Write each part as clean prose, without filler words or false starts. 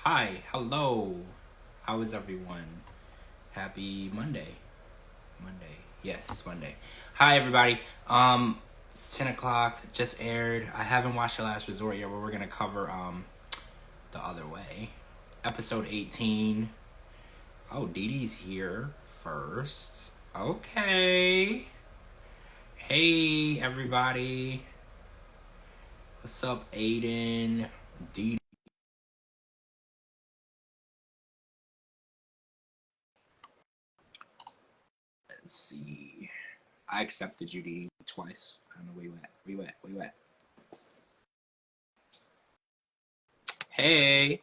Hi, hello. How is everyone? Happy Monday. Monday. Yes, it's Monday. Hi everybody. It's 10 o'clock. Just aired. I haven't watched The Last Resort yet, but we're gonna cover The Other Way. Episode 18. Oh, Dee Dee's here first. Okay. Hey everybody. What's up, Aiden? Dee. Let's see. I accepted you, Dee, twice. I don't know where you at. Where you at? Hey,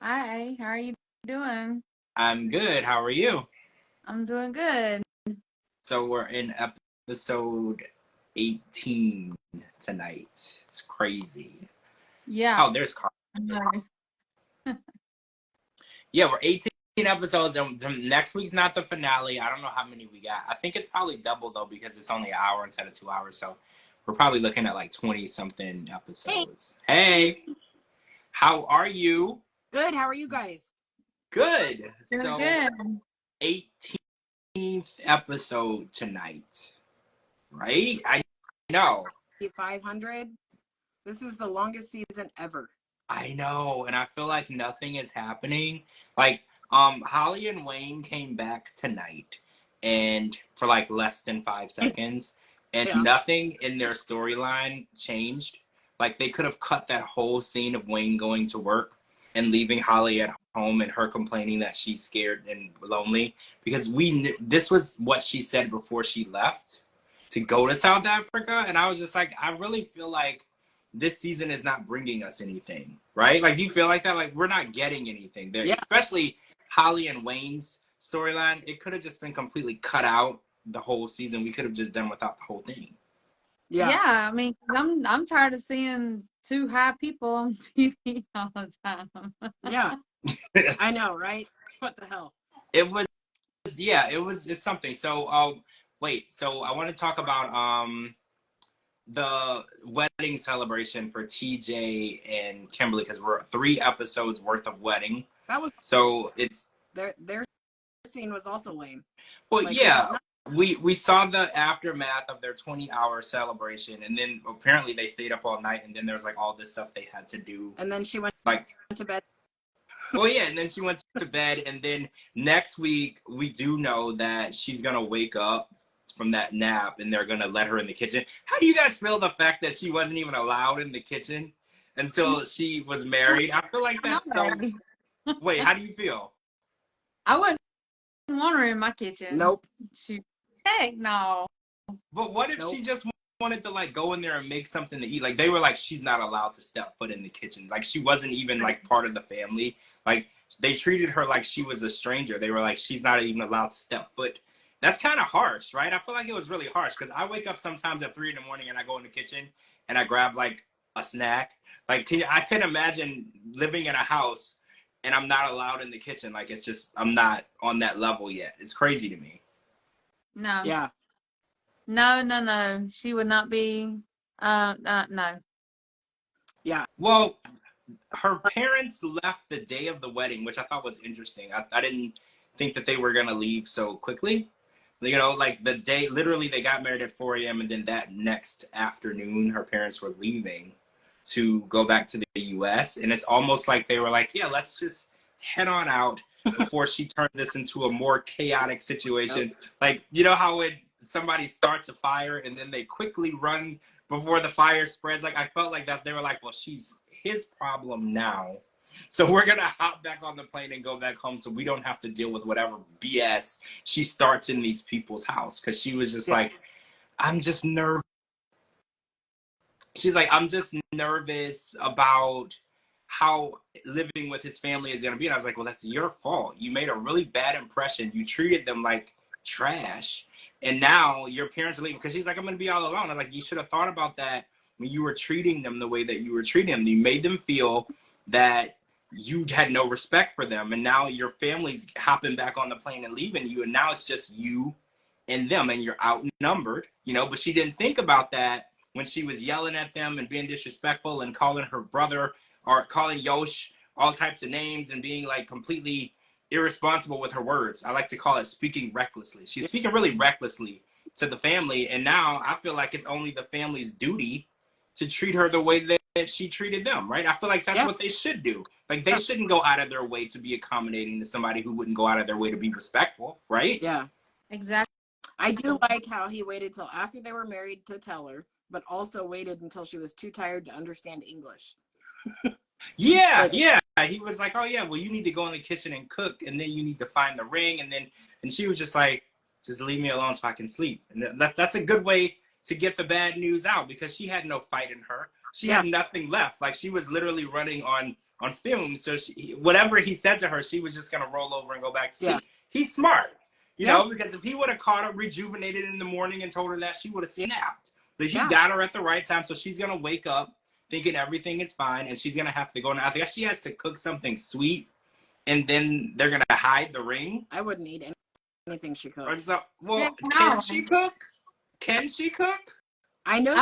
Hi, how are you doing? I'm good. How are you? I'm doing good. So we're in episode 18 tonight. It's crazy. Yeah, Oh, there's Carl. I know. Yeah, we're 18 episodes, and next week's not the finale. I don't know how many we got. I think it's probably double though because it's only an hour instead of 2 hours. So we're probably looking at like 20 something Hey, episodes. Hey, how are you? good. How are you guys? Good. Doing So good. 18th episode tonight, right? I know. 500. This is the longest season ever. I know, and I feel like nothing is happening. Like, Holly and Wayne came back tonight, and for like less than 5 seconds, and Yeah. nothing in their storyline changed. Like, they could have cut that whole scene of Wayne going to work and leaving Holly at home, and her complaining that she's scared and lonely, because this was what she said before she left to go to South Africa, and I was just like, I really feel like this season is not bringing us anything, right? Like, do you feel like that? Like, we're not getting anything there, Yeah. especially Holly and Wayne's storyline. It could have just been completely cut out the whole season. We could have just done without the whole thing. Yeah. Yeah, I mean, I'm tired of seeing two high people on TV all the time. Yeah. I know, right? What the hell? It was, yeah, it's something. So, wait, so I want to talk about the wedding celebration for TJ and Kimberly, because we're 3 episodes worth of wedding. That was So it's their scene was also lame. Well, Like they yeah, had not, we saw the aftermath of their 20-hour celebration, and then apparently they stayed up all night, and then there's like all this stuff they had to do. and then she went Like, to bed. oh yeah, and then she went to bed, and then next week we do know that she's gonna wake up from that nap, and they're gonna let her in the kitchen. How do you guys feel the fact that she wasn't even allowed in the kitchen until she was married? I feel like that's so. Wait, how do you feel? I wouldn't want her in my kitchen. Nope. Heck no. But what if Nope. she just wanted to like go in there and make something to eat? Like, they were like, she's not allowed to step foot in the kitchen. Like, she wasn't even like part of the family. Like, they treated her like she was a stranger. They were like, she's not even allowed to step foot. That's kind of harsh, right? I feel like it was really harsh because I wake up sometimes at 3 in the morning and I go in the kitchen and I grab like a snack. Like, I couldn't imagine living in a house and I'm not allowed in the kitchen. Like, it's just, I'm not on that level yet. It's crazy to me. No. Yeah. No. She would not be. No. Yeah. Well, her parents left the day of the wedding, which I thought was interesting. I didn't think that they were going to leave so quickly. You know, like the day, literally, they got married at 4 a.m. and then that next afternoon, her parents were leaving to go back to the US. And it's almost like they were like, yeah, let's just head on out before she turns this into a more chaotic situation. Nope. Like, you know how when somebody starts a fire and then they quickly run before the fire spreads? Like, I felt like they were like, well, she's his problem now. So we're going to hop back on the plane and go back home so we don't have to deal with whatever BS she starts in these people's house. Because she was just like, I'm just nervous. She's like, I'm just nervous about how living with his family is going to be. And I was like, well, that's your fault. You made a really bad impression. You treated them like trash. And now your parents are leaving. Because she's like, I'm going to be all alone. I'm like, you should have thought about that when you were treating them the way that you were treating them. You made them feel that you had no respect for them. And now your family's hopping back on the plane and leaving you. And now it's just you and them. And you're outnumbered, you know. But she didn't think about that when she was yelling at them and being disrespectful and calling her brother or calling Yosh all types of names and being like completely irresponsible with her words. I like to call it speaking recklessly. She's speaking really recklessly to the family, and now I feel like it's only the family's duty to treat her the way that she treated them, right? I feel like that's what they should do. Like, they shouldn't go out of their way to be accommodating to somebody who wouldn't go out of their way to be respectful, right? Yeah. Exactly. I do like how he waited till after they were married to tell her, but also waited until she was too tired to understand English. Yeah, yeah. He was like, oh yeah, well, you need to go in the kitchen and cook, and then you need to find the ring, and she was just like, just leave me alone so I can sleep. And that's a good way to get the bad news out, because she had no fight in her. She had nothing left. Like, she was literally running on film. So whatever he said to her, she was just gonna roll over and go back to sleep. He's smart, you know, because if he would have caught her rejuvenated in the morning and told her that, she would have snapped. But he got her at the right time, so she's gonna wake up thinking everything is fine, and she's gonna have to go now. I guess she has to cook something sweet, and then they're gonna hide the ring. I wouldn't eat anything she cooks. So, well, can she cook? Can she cook? I know.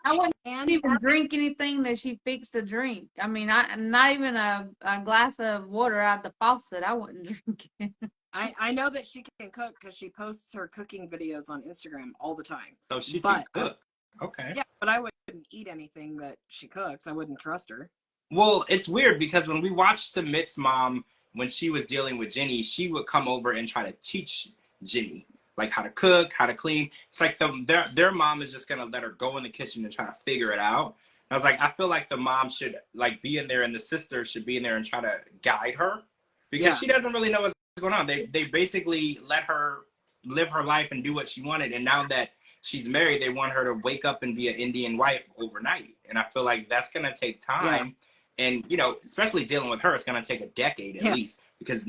I wouldn't even drink anything that she fixed to drink. I mean, not even a glass of water out the faucet. I wouldn't drink it. I know that she can cook because she posts her cooking videos on Instagram all the time. So she can cook. Okay. Yeah, but I wouldn't eat anything that she cooks. I wouldn't trust her. Well, it's weird because when we watched Submit's mom, when she was dealing with Jenny, she would come over and try to teach Jenny, like, how to cook, how to clean. It's like their mom is just going to let her go in the kitchen and try to figure it out. And I was like, I feel like the mom should, like, be in there, and the sister should be in there and try to guide her, because she doesn't really know what's going on. They basically let her live her life and do what she wanted. And now that she's married, they want her to wake up and be an Indian wife overnight. And I feel like that's going to take time. And, you know, especially dealing with her, it's going to take a decade at least, because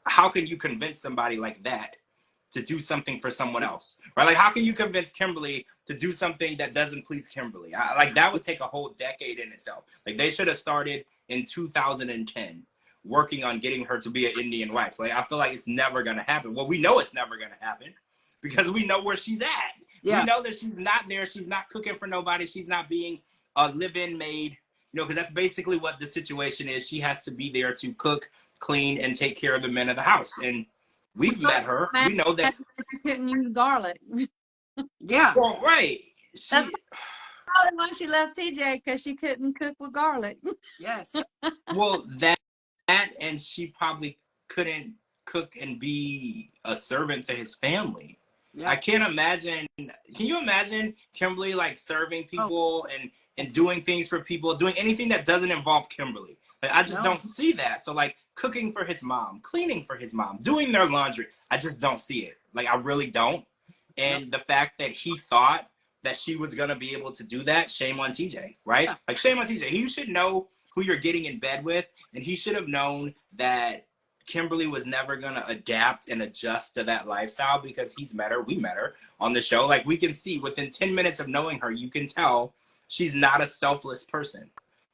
how can you convince somebody like that to do something for someone else, right? Like, how can you convince Kimberly to do something that doesn't please Kimberly? Like, that would take a whole decade in itself. Like, they should have started in 2010 working on getting her to be an Indian wife. Like, I feel like it's never going to happen. Well, we know it's never going to happen because we know where she's at. We know that she's not there. She's not cooking for nobody. She's not being a live-in maid, you know, because that's basically what the situation is. She has to be there to cook, clean, and take care of the men of the house. And we've met her. We know that. I couldn't use garlic. Well, right. That's probably why she left TJ, because she couldn't cook with garlic. Yes. Well, that and she probably couldn't cook and be a servant to his family. I can't imagine. Can you imagine Kimberly, like, serving people and doing things for people, doing anything that doesn't involve Kimberly? Like, I just don't see that. So, like, cooking for his mom, cleaning for his mom, doing their laundry, I just don't see it. Like, I really don't. And the fact that he thought that she was going to be able to do that, shame on TJ, right? Like, shame on TJ. He should know who you're getting in bed with, and he should have known that Kimberly was never going to adapt and adjust to that lifestyle, because he's met her. We met her on the show. Like, we can see within 10 minutes of knowing her, you can tell she's not a selfless person.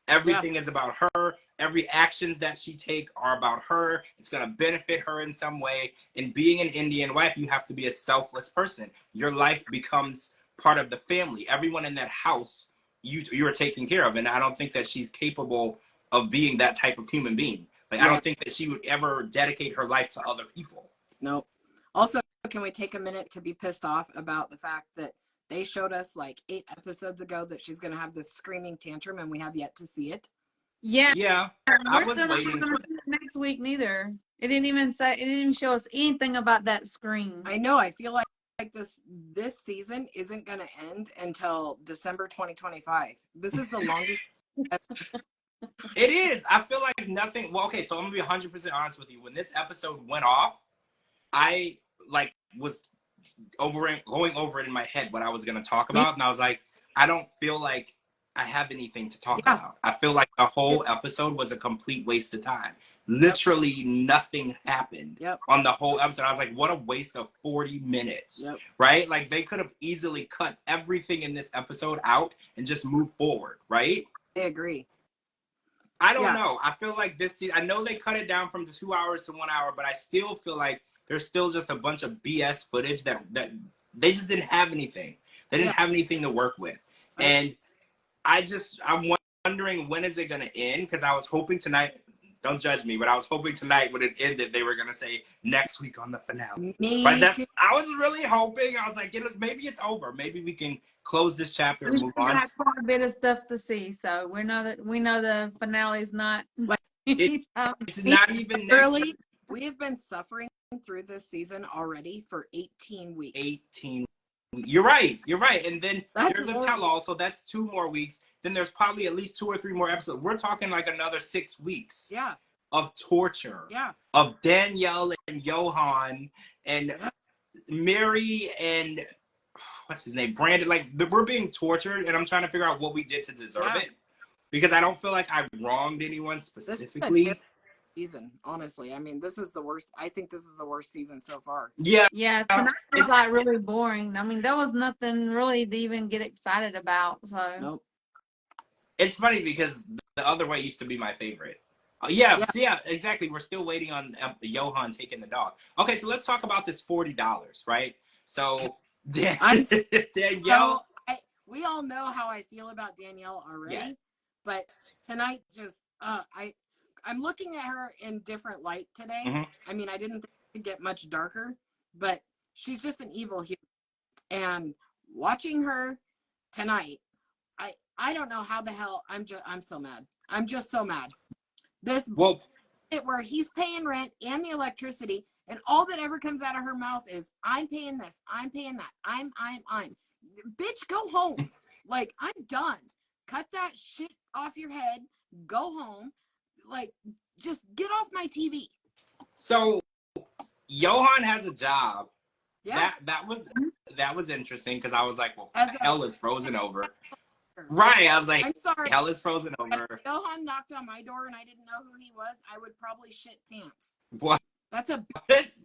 Everything is about her. Every actions that she take are about her. It's going to benefit her in some way. And being an Indian wife, you have to be a selfless person. Your life becomes part of the family. Everyone in that house, you're taking care of. And I don't think that she's capable of being that type of human being. Like, I don't think that she would ever dedicate her life to other people. No. Also, can we take a minute to be pissed off about the fact that they showed us like 8 episodes ago that she's going to have this screaming tantrum, and we have yet to see it? Yeah. I We're was still not waiting. gonna see it next week neither. It didn't even show us anything about that scream. I know. I feel like this season isn't going to end until December 2025. This is the longest. It is. I feel like nothing. Well, okay, so I'm going to be 100% honest with you. When this episode went off, I, like, was going over it in my head what I was going to talk about. And I was like, I don't feel like I have anything to talk about. I feel like the whole episode was a complete waste of time. Literally nothing happened on the whole episode. I was like, what a waste of 40 minutes, right? Like, they could have easily cut everything in this episode out and just move forward, right? I agree. I don't know. I feel like this season, I know they cut it down from 2 hours to 1 hour, but I still feel like there's still just a bunch of BS footage that they just didn't have anything. They didn't have anything to work with. And I'm wondering, when is it going to end? Because I was hoping tonight Don't judge me, but I was hoping tonight when it ended, they were gonna say next week on the finale. Right? Me That's too. I was really hoping. I was like, maybe it's over. Maybe we can close this chapter and We move still on. got quite a bit of stuff to see, so we know the finale's not Like, anytime. It's not even next Literally, we have been suffering through this season already for 18 weeks. 18. You're right. You're right. And then That's there's a horrible. tell-all, so that's 2 more weeks. Then there's probably at least 2 or 3 more episodes. We're talking like another 6 weeks. Yeah. Of torture. Yeah. Of Danielle and Johan and Yeah. Mary and what's his name? Brandon. Like we're being tortured, and I'm trying to figure out what we did to deserve it. Because I don't feel like I wronged anyone specifically. Season, honestly. I mean, this is the worst. I think this is the worst season so far. Yeah. Yeah, tonight was like really boring. I mean, there was nothing really to even get excited about. So Nope. It's funny because the other way used to be my favorite. Yeah, exactly. We're still waiting on Johan taking the dog. Okay, so let's talk about this $40, right? So Danielle. We all know how I feel about Danielle already, yes. But tonight just I'm looking at her in different light today. Mm-hmm. I mean, I didn't think it could get much darker, but she's just an evil human. And watching her tonight, I don't know how the hell I'm so mad. I'm just so mad. This where he's paying rent and the electricity, and all that ever comes out of her mouth is, I'm paying this, I'm paying that, I'm. Bitch, go home. Like, I'm done. Cut that shit off your head. Go home. Like, just get off my TV. So, Johan has a job. Yeah. That was interesting because I was like, well, As hell is frozen over. Right. I was like, I'm sorry. Hell is frozen over. If Johan knocked on my door and I didn't know who he was, I would probably shit pants. What? That's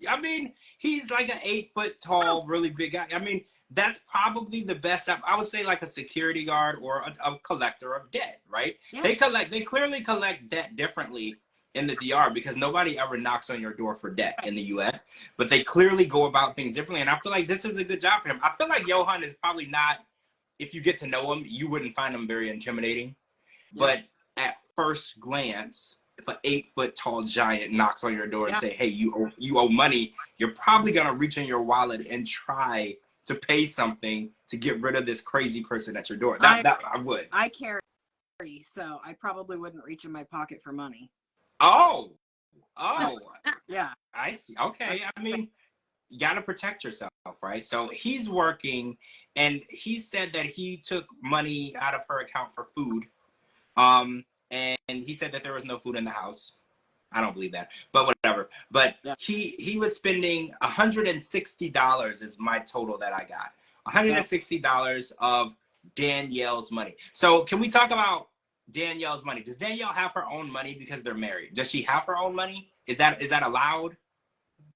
I mean, he's like an 8-foot tall, really big guy. I mean, that's probably the best job. I would say like a security guard or a collector of debt, right? Yeah. They clearly collect debt differently in the DR because nobody ever knocks on your door for debt in the US, but they clearly go about things differently. And I feel like this is a good job for him. I feel like Johan is probably not, if you get to know him, you wouldn't find him very intimidating. Yeah. But at first glance, if an 8-foot tall giant knocks on your door and say, hey, you owe money, you're probably going to reach in your wallet and try to pay something to get rid of this crazy person at your door. I would. I carry, so I probably wouldn't reach in my pocket for money. Oh. Yeah. I see. Okay. I mean, you got to protect yourself, right? So he's working, and he said that he took money out of her account for food. And he said that there was no food in the house. I don't believe that, but whatever. But he was spending $160 is my total that I got. $160 of Danielle's money. So can we talk about Danielle's money? Does Danielle have her own money because they're married? Does she have her own money? Is that allowed?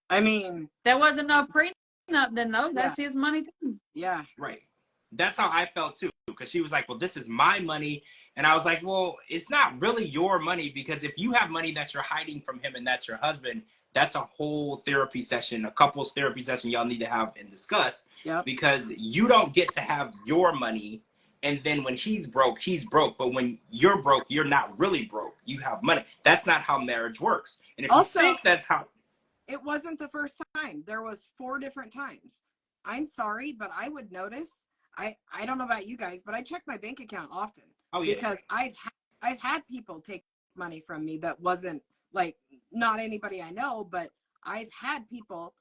I mean, there wasn't no prenup, then no, that's his money too. Yeah. Right. That's how I felt too, because she was like, well, this is my money. And I was like, well, it's not really your money, because if you have money that you're hiding from him and that's your husband, that's a whole therapy session, a couples therapy session y'all need to have and discuss. Yep. Because you don't get to have your money, and then when he's broke, he's broke. But when you're broke, you're not really broke. You have money. That's not how marriage works. And if also, you think that's how... It wasn't the first time. There was 4 different times. I'm sorry, but I would notice. I don't know about you guys, but I check my bank account often. Oh, yeah. Because I've had people take money from me that wasn't, like, not anybody I know, but I've had people,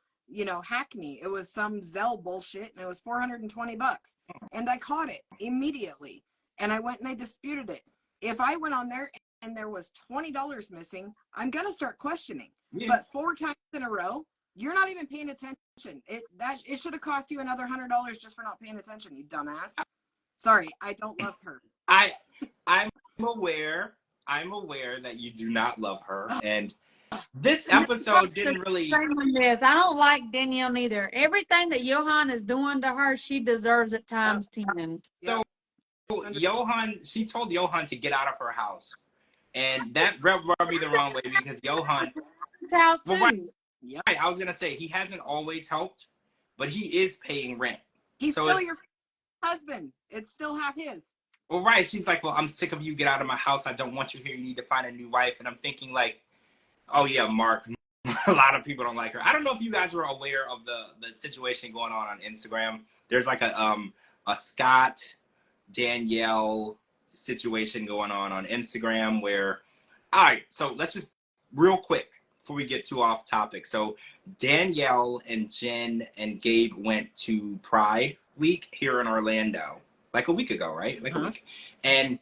hack me. It was some Zelle bullshit, and it was $420, and I caught it immediately, and I went and I disputed it. If I went on there and there was $20 missing, I'm gonna start questioning. Yeah. But 4 times in a row, you're not even paying attention. It should have cost you another $100 just for not paying attention, you dumbass. Sorry, I don't love her. I'm aware that you do not love her, and this episode didn't really... I don't like Danielle neither. Everything that Johan is doing to her, she deserves at times 10. So Johan, she told Johan to get out of her house, and that rubbed me the wrong way, because Johan... His house too. Right, I was gonna say, he hasn't always helped, but he is paying rent. He's still your husband. It's still half his. Well, right. She's like, well, I'm sick of you. Get out of my house. I don't want you here. You need to find a new wife. And I'm thinking, like, Oh yeah, Mark. A lot of people don't like her. I don't know if you guys were aware of the situation going on Instagram. There's like a Scott Danielle situation going on Instagram where, all right, so let's just real quick before we get too off topic. So Danielle and Jen and Gabe went to Pride Week here in Orlando like a week ago, right? Like a week. And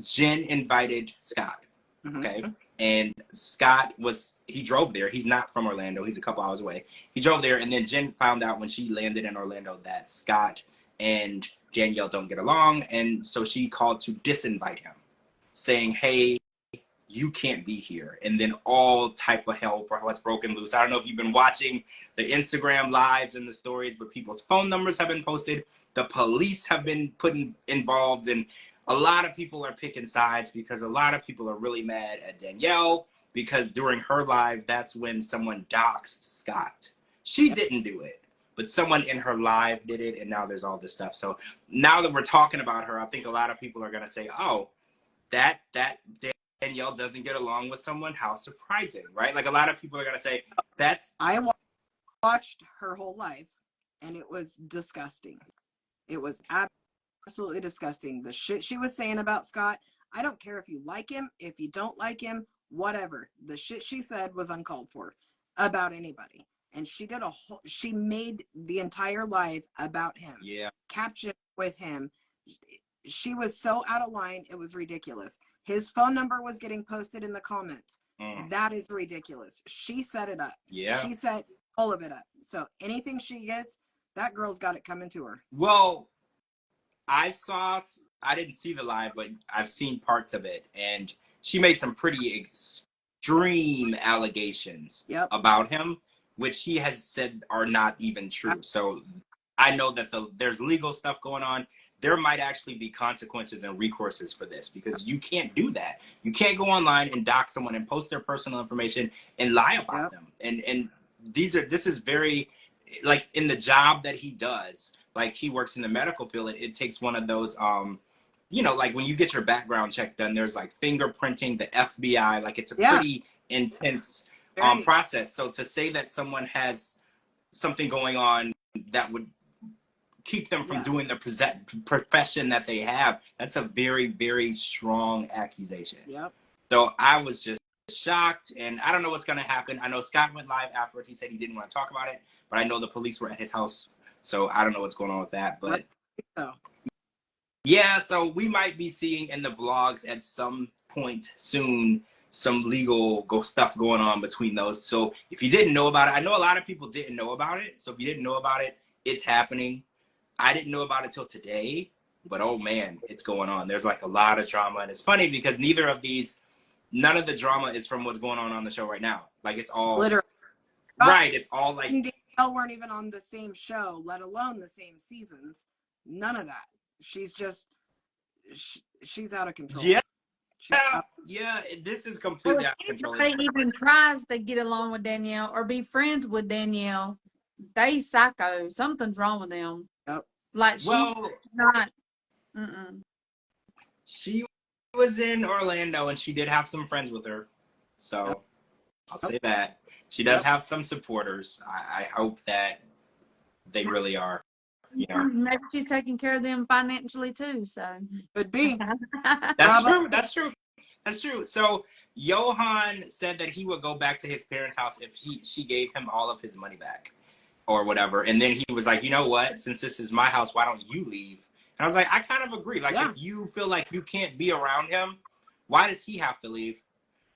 Jen invited Scott. Okay. And Scott he drove there. He's not from Orlando. He's a couple hours away. He drove there, and then Jen found out when she landed in Orlando that Scott and Danielle don't get along, and so she called to disinvite him, saying, hey, you can't be here. And then all type of hell was broken loose. I don't know if you've been watching the Instagram lives and the stories, but people's phone numbers have been posted. The police have been involved, and a lot of people are picking sides because a lot of people are really mad at Danielle because during her live, that's when someone doxed Scott. She didn't do it, but someone in her live did it, and now there's all this stuff. So now that we're talking about her, I think a lot of people are going to say, oh, that Danielle doesn't get along with someone, how surprising, right? Like a lot of people are going to say, I watched her whole life, and it was disgusting. It was absolutely disgusting. The shit she was saying about Scott, I don't care if you like him, if you don't like him, whatever. The shit she said was uncalled for about anybody. And she made the entire live about him. Yeah. Caption with him. She was so out of line, it was ridiculous. His phone number was getting posted in the comments. That is ridiculous. She set it up. Yeah. She set all of it up. So anything she gets, that girl's got it coming to her. Well, I didn't see the live, but I've seen parts of it, and she made some pretty extreme allegations about him, which he has said are not even true. So I know that there's legal stuff going on. There might actually be consequences and recourses for this because you can't do that. You can't go online and dox someone and post their personal information and lie about them. And this is very, like in the job that he does, like he works in the medical field, it takes one of those, you know, like when you get your background check done, there's like fingerprinting, the FBI, like it's a pretty intense process. So to say that someone has something going on that would keep them from doing the profession that they have, that's a very, very strong accusation. So I was just shocked, and I don't know what's going to happen. I know Scott went live afterward. He said he didn't want to talk about it, but I know the police were at his house, so I don't know what's going on with that. But yeah, so we might be seeing in the vlogs at some point soon some legal stuff going on between those. So if you didn't know about it, I know a lot of people didn't know about it. So if you didn't know about it, it's happening. I didn't know about it till today, but oh man, it's going on. There's like a lot of drama, and it's funny because none of the drama is from what's going on the show right now. Like it's all literally right. It's all like Danielle weren't even on the same show, let alone the same seasons. None of that. She's just she's out of control. Yeah. This is completely out of control. If anybody even tries to get along with Danielle or be friends with Danielle, they psycho. Something's wrong with them. Like she's not. She was in Orlando and she did have some friends with her, so I'll say that she does have some supporters. I hope that they really are. You know, maybe she's taking care of them financially too. So could be. That's true. So Johan said that he would go back to his parents' house if she gave him all of his money back or whatever. And then he was like, you know what? Since this is my house, why don't you leave? And I was like, I kind of agree. Like, if you feel like you can't be around him, why does he have to leave?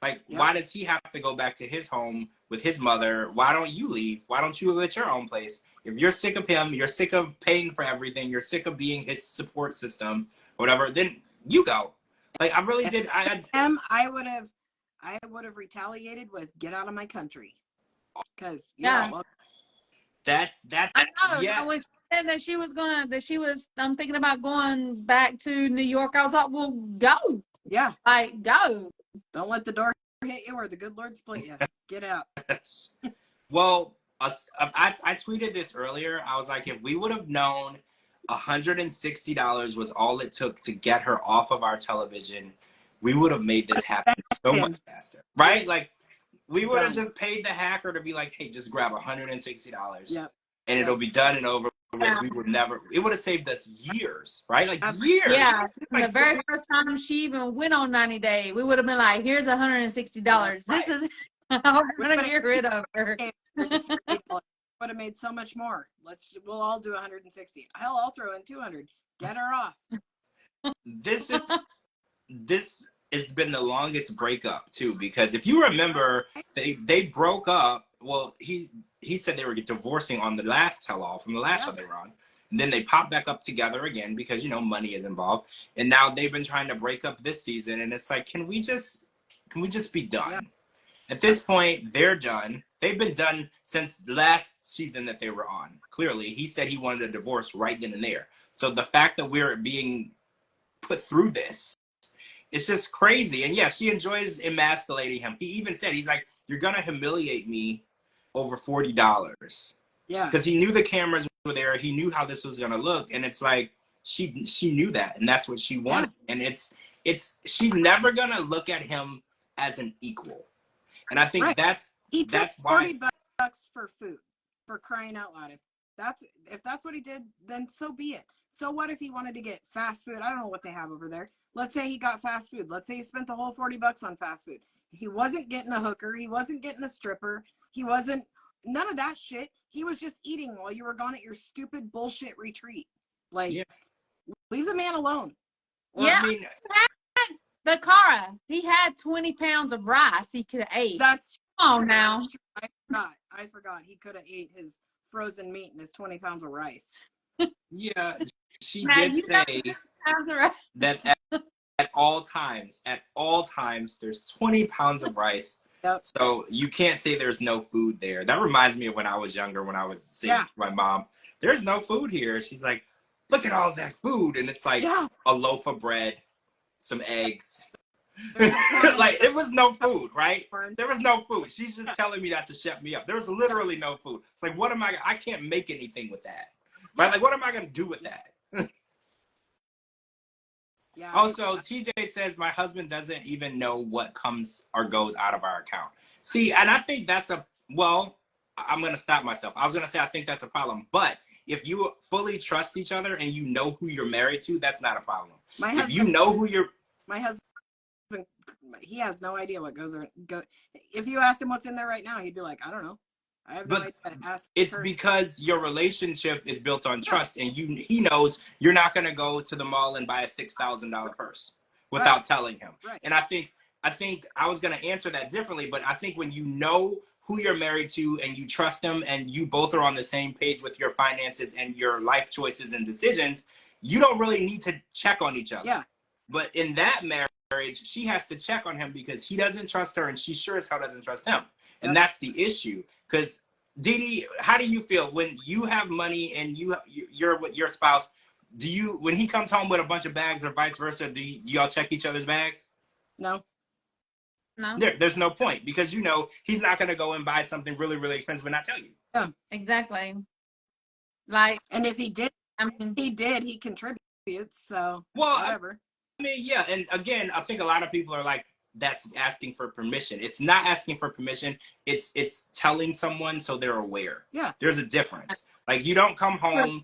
Like, why does he have to go back to his home with his mother? Why don't you leave? Why don't you live at your own place? If you're sick of him, you're sick of paying for everything, you're sick of being his support system, or whatever, then you go. Like, I really did. I would have retaliated with get out of my country. Because that's I know. When she said that she was thinking about going back to New York, I was like, well, go. Yeah. Like, go. Don't let the door hit you or the good Lord split you. Get out. Well, I tweeted this earlier. I was like, if we would have known $160 was all it took to get her off of our television, we would have made this happen so much faster. Right? Like, We would have just paid the hacker to be like, hey, just grab $160. Yep. And it'll be done and over with. We would never, it would have saved us years, right? Like years. Yeah. Like, the very first time she even went on 90 Day, we would have been like, here's $160. Right. This is how we're going to get rid of her. Would have made so much more. We'll all do 160. Hell, I'll throw in 200. Get her off. This has been the longest breakup too, because if you remember, they broke up. Well, he said they were divorcing on the last tell-all from the last show they were on. And then they popped back up together again because, you know, money is involved. And now they've been trying to break up this season. And it's like, can we just be done? Yeah. At this point, they're done. They've been done since last season that they were on. Clearly, he said he wanted a divorce right then and there. So the fact that we're being put through this, it's just crazy. And yeah, she enjoys emasculating him. He even said, he's like, you're going to humiliate me over $40. Yeah. Because he knew the cameras were there. He knew how this was going to look. And it's like, she knew that. And that's what she wanted. Yeah. And she's never going to look at him as an equal. And I think that's why. $40 for food, for crying out loud. If that's what he did, then so be it. So what if he wanted to get fast food? I don't know what they have over there. Let's say he got fast food. Let's say he spent the whole $40 on fast food. He wasn't getting a hooker. He wasn't getting a stripper. He wasn't none of that shit. He was just eating while you were gone at your stupid bullshit retreat. Like, leave the man alone. Or, yeah. I mean, the Cara, he had 20 pounds of rice he could have ate. That's come on now. I forgot. He could have ate his frozen meat and his 20 pounds of rice. Yeah, she did say that at all times, there's 20 pounds of rice. Yep. So you can't say there's no food there. That reminds me of when I was younger, when I was saying to my mom, there's no food here. She's like, look at all that food. And it's like a loaf of bread, some eggs. Like, it was no food, right? There was no food. She's just telling me that to shut me up. There was literally no food. It's like, I can't make anything with that. Right? Like, what am I going to do with that? Yeah. Also, TJ says my husband doesn't even know what comes or goes out of our account. See, and I think that's I'm going to stop myself. I was going to say I think that's a problem. But if you fully trust each other and you know who you're married to, that's not a problem. My husband, he has no idea what goes. If you asked him what's in there right now, he'd be like, I don't know. I have no idea to ask. It's because your relationship is built on trust, and he knows you're not going to go to the mall and buy a $6,000 purse without telling him. Right. And I think I was going to answer that differently, but I think when you know who you're married to and you trust them and you both are on the same page with your finances and your life choices and decisions, you don't really need to check on each other. Yeah. But in that marriage, she has to check on him because he doesn't trust her and she sure as hell doesn't trust him. And that's the issue. Because, Didi, how do you feel when you have money and you're with your spouse? When he comes home with a bunch of bags or vice versa, do y'all check each other's bags? No. There's no point because you know he's not going to go and buy something really, really expensive and not tell you. Yeah, exactly. Like, and if he did, he contributes. So whatever. I mean, yeah, and again, I think a lot of people are like, that's asking for permission. It's not asking for permission. It's telling someone so they're aware. Yeah. There's a difference. Like, you don't come home.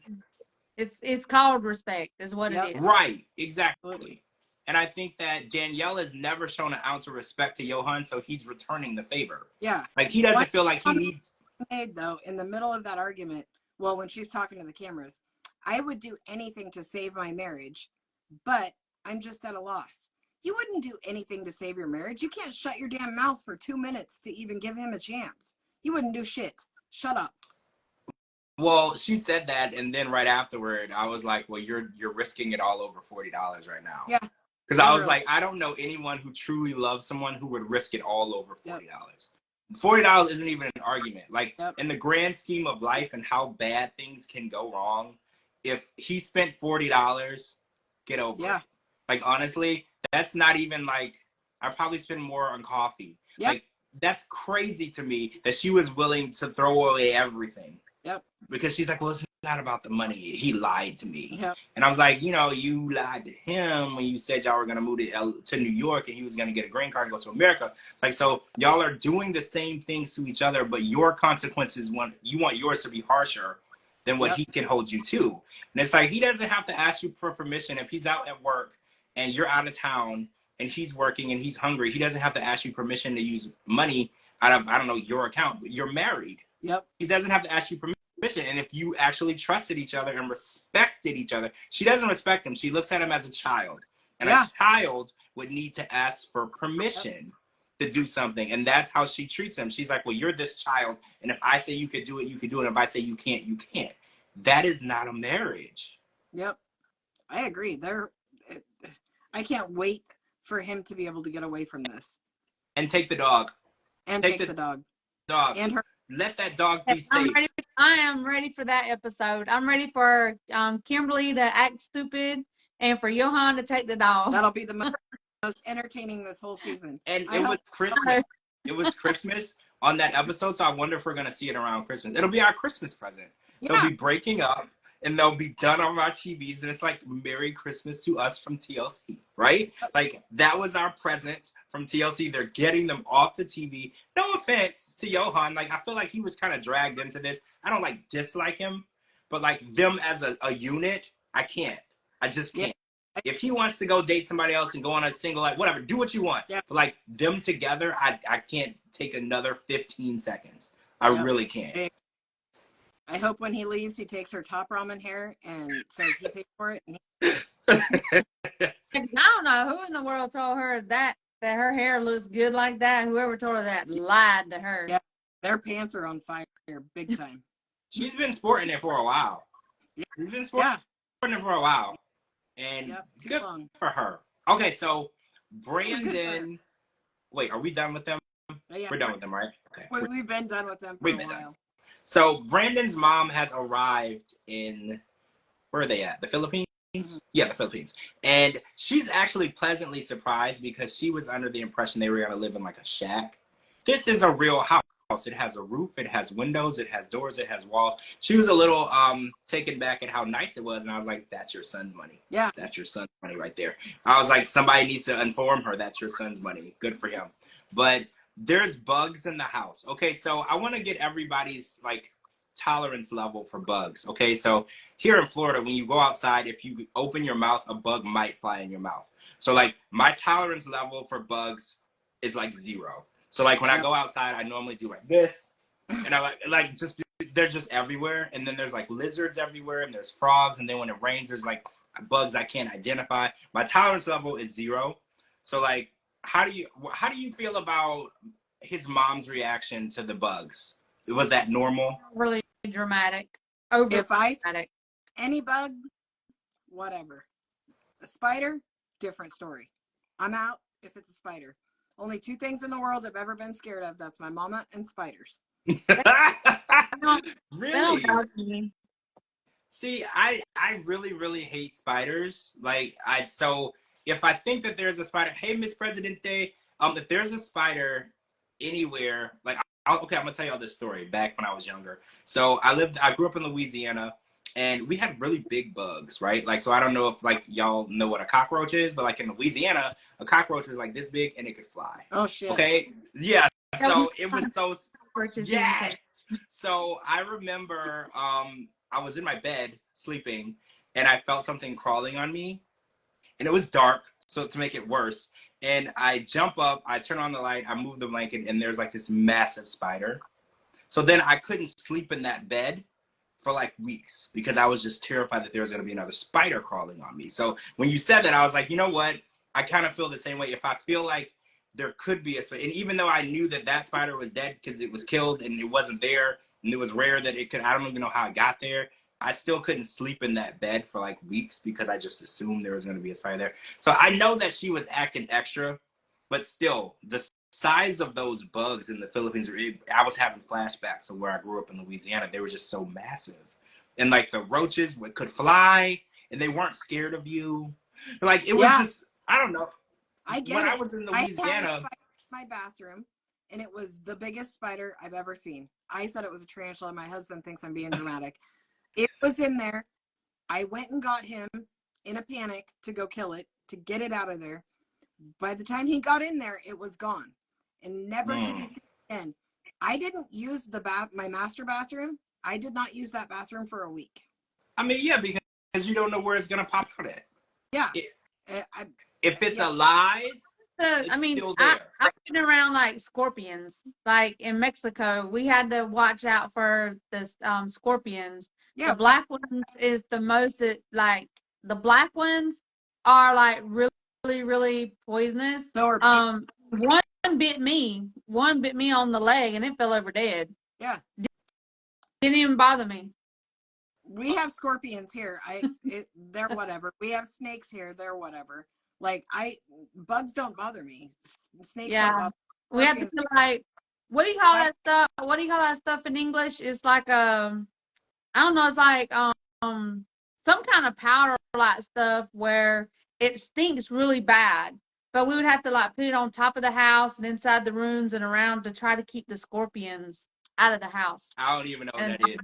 It's called respect is what it is. Right. Exactly. And I think that Danielle has never shown an ounce of respect to Johan, so he's returning the favor. Yeah. Like, he doesn't feel like he needs. Though, in the middle of that argument, well, when she's talking to the cameras, I would do anything to save my marriage, but I'm just at a loss. You wouldn't do anything to save your marriage. You can't shut your damn mouth for 2 minutes to even give him a chance. You wouldn't do shit. Shut up. Well, she said that, and then right afterward, I was like, well, you're risking it all over $40 right now. Yeah. Because I was like, I don't know anyone who truly loves someone who would risk it all over $40. Yep. $40 isn't even an argument. Like, in the grand scheme of life and how bad things can go wrong, if he spent $40, get over it. Like, honestly, that's not even like, I probably spend more on coffee. Yep. Like, that's crazy to me that she was willing to throw away everything. Yep. Because she's like, well, it's not about the money. He lied to me. Yep. And I was like, you know, you lied to him when you said y'all were going to move to New York and he was going to get a green card and go to America. It's like, so y'all are doing the same things to each other, but your consequences, you want yours to be harsher than what he can hold you to. And it's like, he doesn't have to ask you for permission. If he's out at work and you're out of town and he's working and he's hungry, he doesn't have to ask you permission to use money out of, I don't know, your account. But you're married. Yep. He doesn't have to ask you permission. And if you actually trusted each other and respected each other, she doesn't respect him. She looks at him as a child. And a child would need to ask for permission to do something. And that's how she treats him. She's like, well, you're this child. And if I say you could do it, you could do it. And if I say you can't, you can't. That is not a marriage. Yep. I agree. I can't wait for him to be able to get away from this. And take the dog. And take the dog. And her. Let that dog be safe. I am ready for that episode. I'm ready for Kimberly to act stupid and for Johan to take the dog. That'll be the most entertaining this whole season. And it was Christmas. It was Christmas on that episode, so I wonder if we're going to see it around Christmas. It'll be our Christmas present. Yeah. They'll be breaking up, and they'll be done on our TVs, and it's like, Merry Christmas to us from TLC, right? Like, that was our present from TLC. They're getting them off the TV. No offense to Johan. Like, I feel like he was kind of dragged into this. I don't, like, dislike him, but, like, them as a unit, I can't. I just can't. Yeah. If he wants to go date somebody else and go on a single life, whatever, do what you want. Yeah. But, like, them together, I can't take another 15 seconds. I really can't. I hope when he leaves, he takes her top ramen hair and says he paid for it. I don't know who in the world told her that her hair looks good like that. Whoever told her that lied to her. Yeah, their pants are on fire big time. She's been sporting it for a while. Yeah. She's been sporting it for a while. And good for her. Okay, so Brandon. Wait, are we done with them? Yeah. We're done with them, right? Okay. We've been done with them for a while. Done. So Brandon's mom has arrived in, where are they at? The Philippines? Mm-hmm. Yeah, the Philippines. And she's actually pleasantly surprised because she was under the impression they were going to live in like a shack. This is a real house. It has a roof, it has windows, it has doors, it has walls. She was a little taken back at how nice it was. And I was like, that's your son's money. Yeah. That's your son's money right there. I was like, somebody needs to inform her that's your son's money. Good for him. But there's bugs in the house. Okay, so I want to get everybody's like tolerance level for bugs. Okay, so here in Florida, when you go outside, if you open your mouth, a bug might fly in your mouth. So like my tolerance level for bugs is like 0. So like when I go outside, I normally do like this, and I like just they're just everywhere. And then there's like lizards everywhere, and there's frogs, and then when it rains, there's like bugs I can't identify. My tolerance level is 0. So like, how do you feel about his mom's reaction to the bugs? Was that normal? Really dramatic. If I see any bug, whatever. A spider, different story. I'm out if it's a spider. Only 2 things in the world I've ever been scared of. That's my mama and spiders. Really? See, I really, really hate spiders. Like, so if I think that there's a spider, hey, Miss Presidente, if there's a spider anywhere, like, okay, I'm gonna tell y'all this story back when I was younger. So I grew up in Louisiana, and we had really big bugs, right? Like, so I don't know if like y'all know what a cockroach is, but like in Louisiana, a cockroach was like this big and it could fly. Oh shit. Okay. Yeah. So it was so, yes. So I remember, I was in my bed sleeping and I felt something crawling on me, and it was dark. So to make it worse, and I jump up, I turn on the light, I move the blanket, and there's like this massive spider. So then I couldn't sleep in that bed for like weeks because I was just terrified that there was going to be another spider crawling on me. So when you said that, I was like, you know what? I kind of feel the same way. If I feel like there could be a spider, and even though I knew that that spider was dead because it was killed and it wasn't there, and it was rare that it could, I don't even know how it got there, I still couldn't sleep in that bed for like weeks because I just assumed there was going to be a spider there. So I know that she was acting extra, but still, the size of those bugs in the Philippines, I was having flashbacks of where I grew up in Louisiana. They were just so massive. And like the roaches could fly and they weren't scared of you. Like it was just, I don't know. I get when it. I was in Louisiana. My bathroom, and it was the biggest spider I've ever seen. I said it was a tarantula. My husband thinks I'm being dramatic. It was in there. I went and got him in a panic to go kill it, to get it out of there. By the time he got in there, it was gone and never to be seen again. I didn't use my master bathroom. I did not use that bathroom for a week. I mean, yeah, because you don't know where it's going to pop out at. Yeah. If it's alive, I mean, still there. I've been around like scorpions. Like in Mexico, we had to watch out for the scorpions. Yeah. The black ones is the most, like, the black ones are like really, really, really poisonous. So are one bit me on the leg and it fell over dead. Yeah. Didn't even bother me. We have scorpions here. They're whatever. We have snakes here. They're whatever. Like bugs don't bother me. Snakes don't bother me. We have to be like, what do you call that stuff? What do you call that stuff in English? It's like I don't know. It's like some kind of powder like stuff where it stinks really bad. But we would have to like put it on top of the house and inside the rooms and around to try to keep the scorpions out of the house. I don't even know what that is.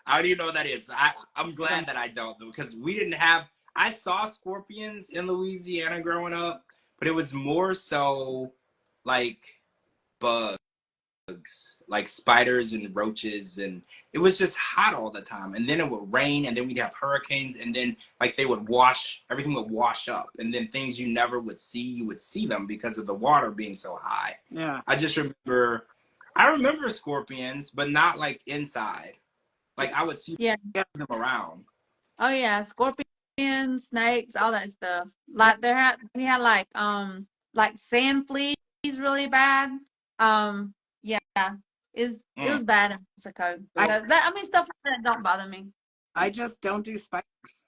I don't even know what that is. I'm glad that I don't, though, because we didn't have. I saw scorpions in Louisiana growing up, but it was more so like bugs, like spiders and roaches, and it was just hot all the time. And then it would rain, and then we'd have hurricanes, and then like everything would wash up, and then things you never would see, you would see them because of the water being so high. Yeah. I remember scorpions, but not like inside. Like I would see them around. Oh yeah, scorpions, snakes, all that stuff. Like we had like sand fleas really bad. It was bad in Mexico. I mean, stuff like that don't bother me. I just don't do spiders.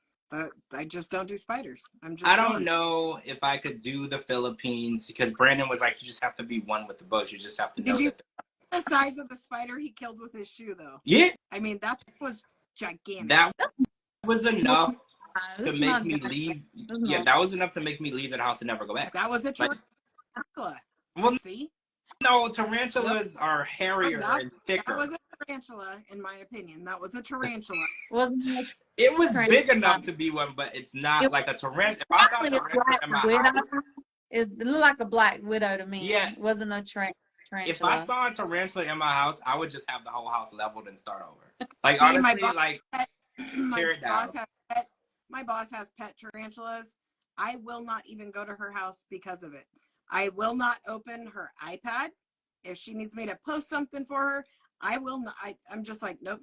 I just don't do spiders. I don't know if I could do the Philippines because Brandon was like, you just have to be one with the bugs. You just have to know. Did you see the size of the spider he killed with his shoe, though? Yeah. I mean, that was gigantic. That was enough to make me leave. Yeah, that was enough to make me leave the house and never go back. That was a tarantula. Well, see? No, tarantulas are hairier and thicker. That was a tarantula, in my opinion. That was a tarantula. It was big enough to be one, but it's not like a tarantula. If I saw a tarantula in my house, it looked like a black widow to me. Yeah. It wasn't a tarantula. If I saw a tarantula in my house, I would just have the whole house leveled and start over. Like, honestly, tear it down. My boss has pet tarantulas. I will not even go to her house because of it. I will not open her iPad. If she needs me to post something for her, I will not. I'm just like, nope,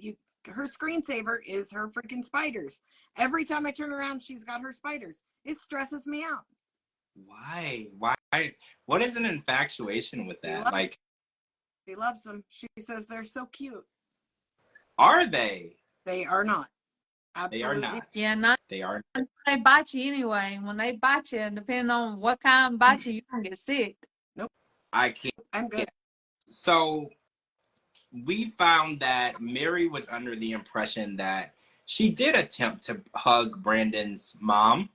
her screensaver is her freaking spiders. Every time I turn around, she's got her spiders. It stresses me out. Why? What is an infatuation with that? She loves them. She says they're so cute. Are they? They are not. Absolutely. They are not. Yeah, They are. They bite you anyway. When they bite you, depending on what kind bite you, you can get sick. Nope. I can't. I'm good. So we found that Mary was under the impression that she did attempt to hug Brandon's mom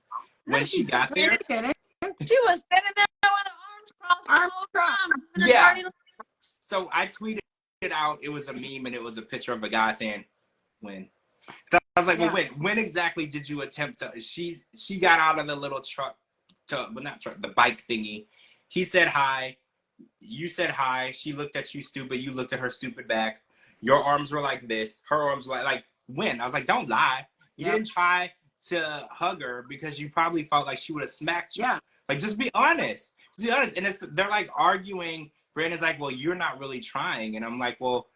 when she got there. She was standing there with her arms crossed the whole time. Yeah. So I tweeted it out. It was a meme, and it was a picture of a guy saying, "When." So I was like, well, when exactly did you attempt to? She got out of the little truck, the bike thingy. He said hi. You said hi. She looked at you stupid. You looked at her stupid back. Your arms were like this. Her arms were like when? I was like, don't lie. You didn't try to hug her because you probably felt like she would have smacked you. Yeah. Like, just be honest. Just be honest. And they're like arguing. Brandon's like, well, you're not really trying. And I'm like, well,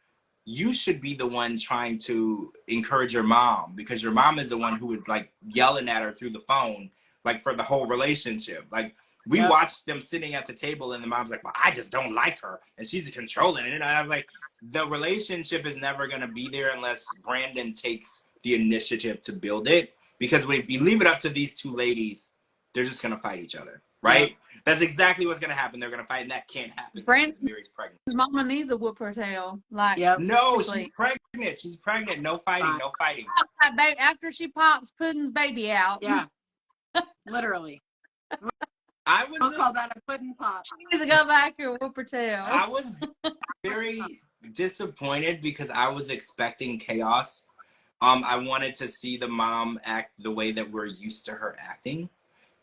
you should be the one trying to encourage your mom because your mom is the one who is like yelling at her through the phone, like for the whole relationship. Like we watched them sitting at the table and the mom's like, well, I just don't like her. And she's controlling it. And I was like, the relationship is never going to be there unless Brandon takes the initiative to build it. Because if you leave it up to these two ladies, they're just going to fight each other. Right? That's exactly what's going to happen. They're going to fight, and that can't happen because Mary's pregnant. Mama needs to whoop her tail. Like, no, she's pregnant. She's pregnant. No fighting. No fighting. After she pops Puddin's baby out. Yeah. Literally. I'll call that a pudding pop. She needs to go back and whoop her tail. I was very disappointed because I was expecting chaos. I wanted to see the mom act the way that we're used to her acting.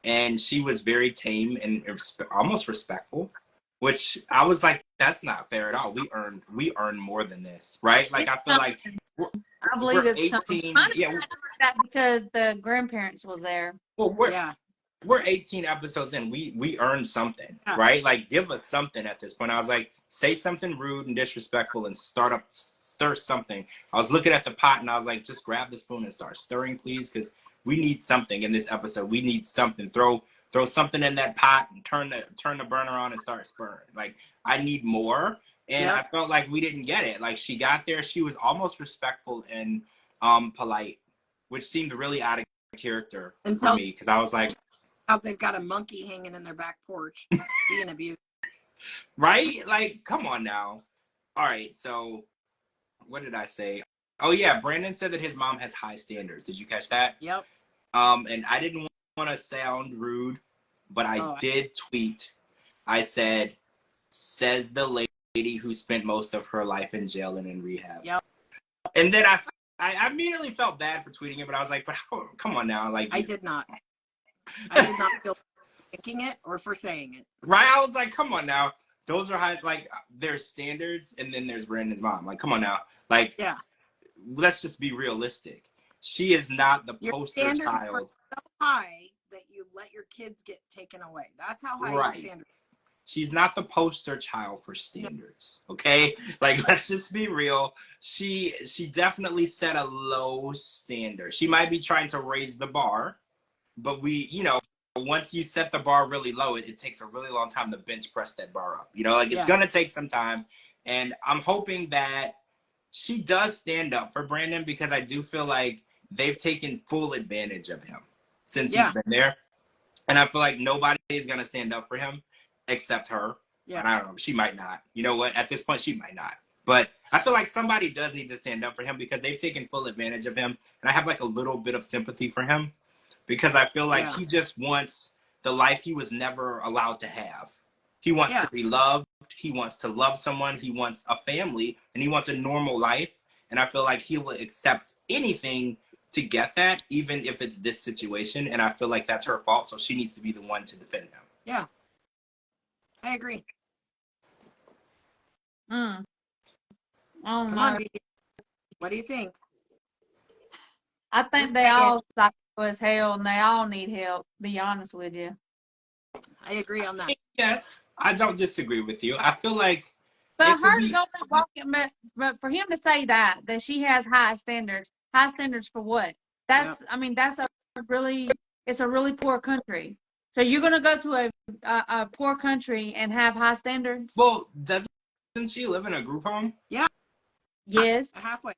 And she was very tame and almost respectful, which I was like, that's not fair at all. We earn more than this, right? Like, I feel like I believe we're it's 18. Yeah, that because the grandparents was there. Well, we're 18 episodes in. We earned something, right? Like, give us something at this point. I was like, say something rude and disrespectful and stir something. I was looking at the pot and I was like, just grab the spoon and start stirring, please, because we need something in this episode. We need something. Throw something in that pot and turn the burner on and start stirring. Like, I need more. And I felt like we didn't get it. Like, she got there, she was almost respectful and polite, which seemed really out of character for me, because I was like, out they've got a monkey hanging in their back porch being abused. Right? Like, come on now. All right, so what did I say? Oh yeah, Brandon said that his mom has high standards. Did you catch that? Yep. And I didn't want to sound rude, but I did tweet. I said, says the lady who spent most of her life in jail and in rehab. Yep. And then I immediately felt bad for tweeting it, but I was like, but how, come on now. Like, I did not feel thinking it or for saying it. Right? I was like, come on now. Those are high, like, there's standards, and then there's Brandon's mom. Like, come on now. Like, let's just be realistic. She is not the poster child. Your standards are so high that you let your kids get taken away. That's how high your standards are. She's not the poster child for standards, okay? Like, let's just be real. She definitely set a low standard. She might be trying to raise the bar, but once you set the bar really low, it takes a really long time to bench press that bar up. Like, it's going to take some time. And I'm hoping that she does stand up for Brandon, because I do feel like they've taken full advantage of him since he's been there. And I feel like nobody's going to stand up for him except her. Yeah. And I don't know. She might not. You know what? At this point, she might not. But I feel like somebody does need to stand up for him, because they've taken full advantage of him. And I have like a little bit of sympathy for him, because I feel like he just wants the life he was never allowed to have. He wants to be loved. He wants to love someone. He wants a family, and he wants a normal life. And I feel like he will accept anything to get that, even if it's this situation. And I feel like that's her fault. So she needs to be the one to defend him. Yeah. I agree. Oh, Come on, what do you think? I think they all psycho as hell, and they all need help, to be honest with you. I agree on that. Yes, I don't disagree with you. I feel like, but her to go and walk in, but for him to say that she has high standards for what? That's I mean, that's it's a really poor country. So you're gonna go to a poor country and have high standards? Well, doesn't she live in a group home? Yeah. Yes. Halfway.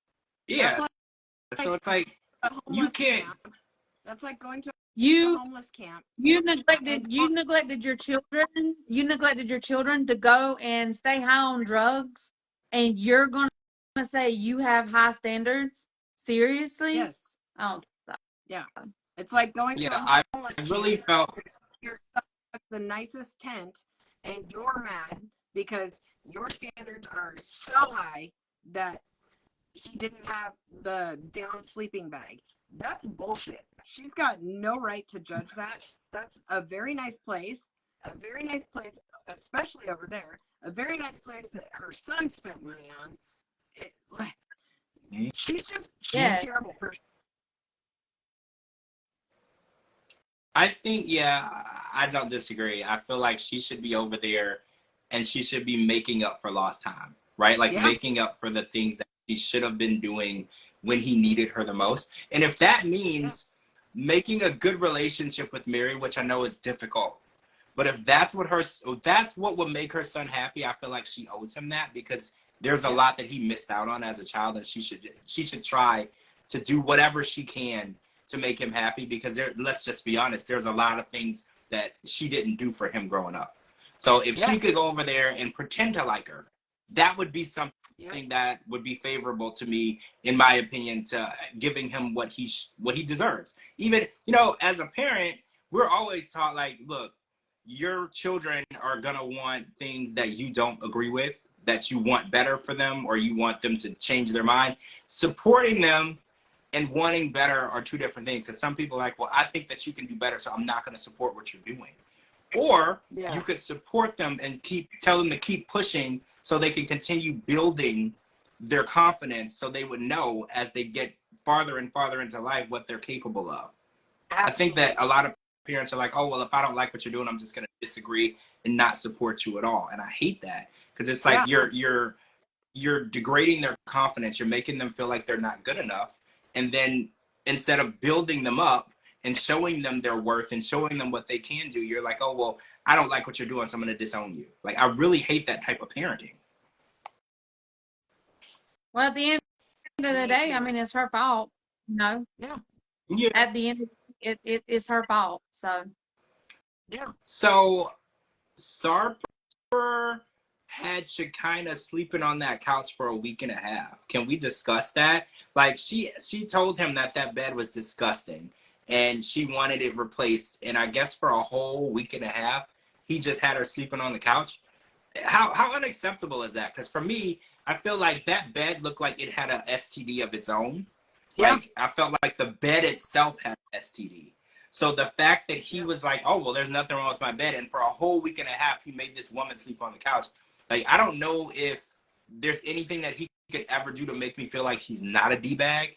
Yeah. So it's like, you can't. Camp. That's like going to a homeless camp. You neglected your children. You neglected your children to go and stay high on drugs, and you're gonna say you have high standards? Seriously? Yes. Oh. Yeah. It's like going to a homeless camp. I really felt you're stuck with the nicest tent, and you're mad because your standards are so high that he didn't have the down sleeping bag. That's bullshit. She's got no right to judge that. That's a very nice place, especially over there, a very nice place that her son spent money on. She's a terrible person. I think, I don't disagree. I feel like she should be over there, and she should be making up for lost time, right? Like, making up for the things that she should have been doing when he needed her the most. And if that means making a good relationship with Mary, which I know is difficult, but if that's what would make her son happy, I feel like she owes him that, because there's a lot that he missed out on as a child, and she should try to do whatever she can to make him happy, because let's just be honest, there's a lot of things that she didn't do for him growing up. So if she could go over there and pretend to like her, that would be something that would be favorable to me, in my opinion, to giving him what he deserves. Even, as a parent, we're always taught, like, look, your children are gonna want things that you don't agree with, that you want better for them, or you want them to change their mind. Supporting them and wanting better are two different things. Because some people are like, well, I think that you can do better, so I'm not going to support what you're doing. Or you could support them and tell them to keep pushing so they can continue building their confidence, so they would know as they get farther and farther into life what they're capable of. Absolutely. I think that a lot of parents are like, oh, well, if I don't like what you're doing, I'm just going to disagree and not support you at all. And I hate that, because it's like you're degrading their confidence. You're making them feel like they're not good enough. And then instead of building them up and showing them their worth and showing them what they can do, you're like, oh, well, I don't like what you're doing, so I'm going to disown you. Like, I really hate that type of parenting. Well, at the end of the day, I mean, it's her fault. No. Yeah. At the end, it's her fault. So. Yeah. So, Sarper had Shekinah sleeping on that couch for a week and a half. Can we discuss that? Like, she told him that bed was disgusting and she wanted it replaced. And I guess for a whole week and a half, he just had her sleeping on the couch. How unacceptable is that? Because for me, I feel like that bed looked like it had a STD of its own. Yeah. Like, I felt like the bed itself had an STD. So the fact that he was like, oh, well, there's nothing wrong with my bed, and for a whole week and a half, he made this woman sleep on the couch. Like, I don't know if there's anything that he could ever do to make me feel like he's not a D-bag.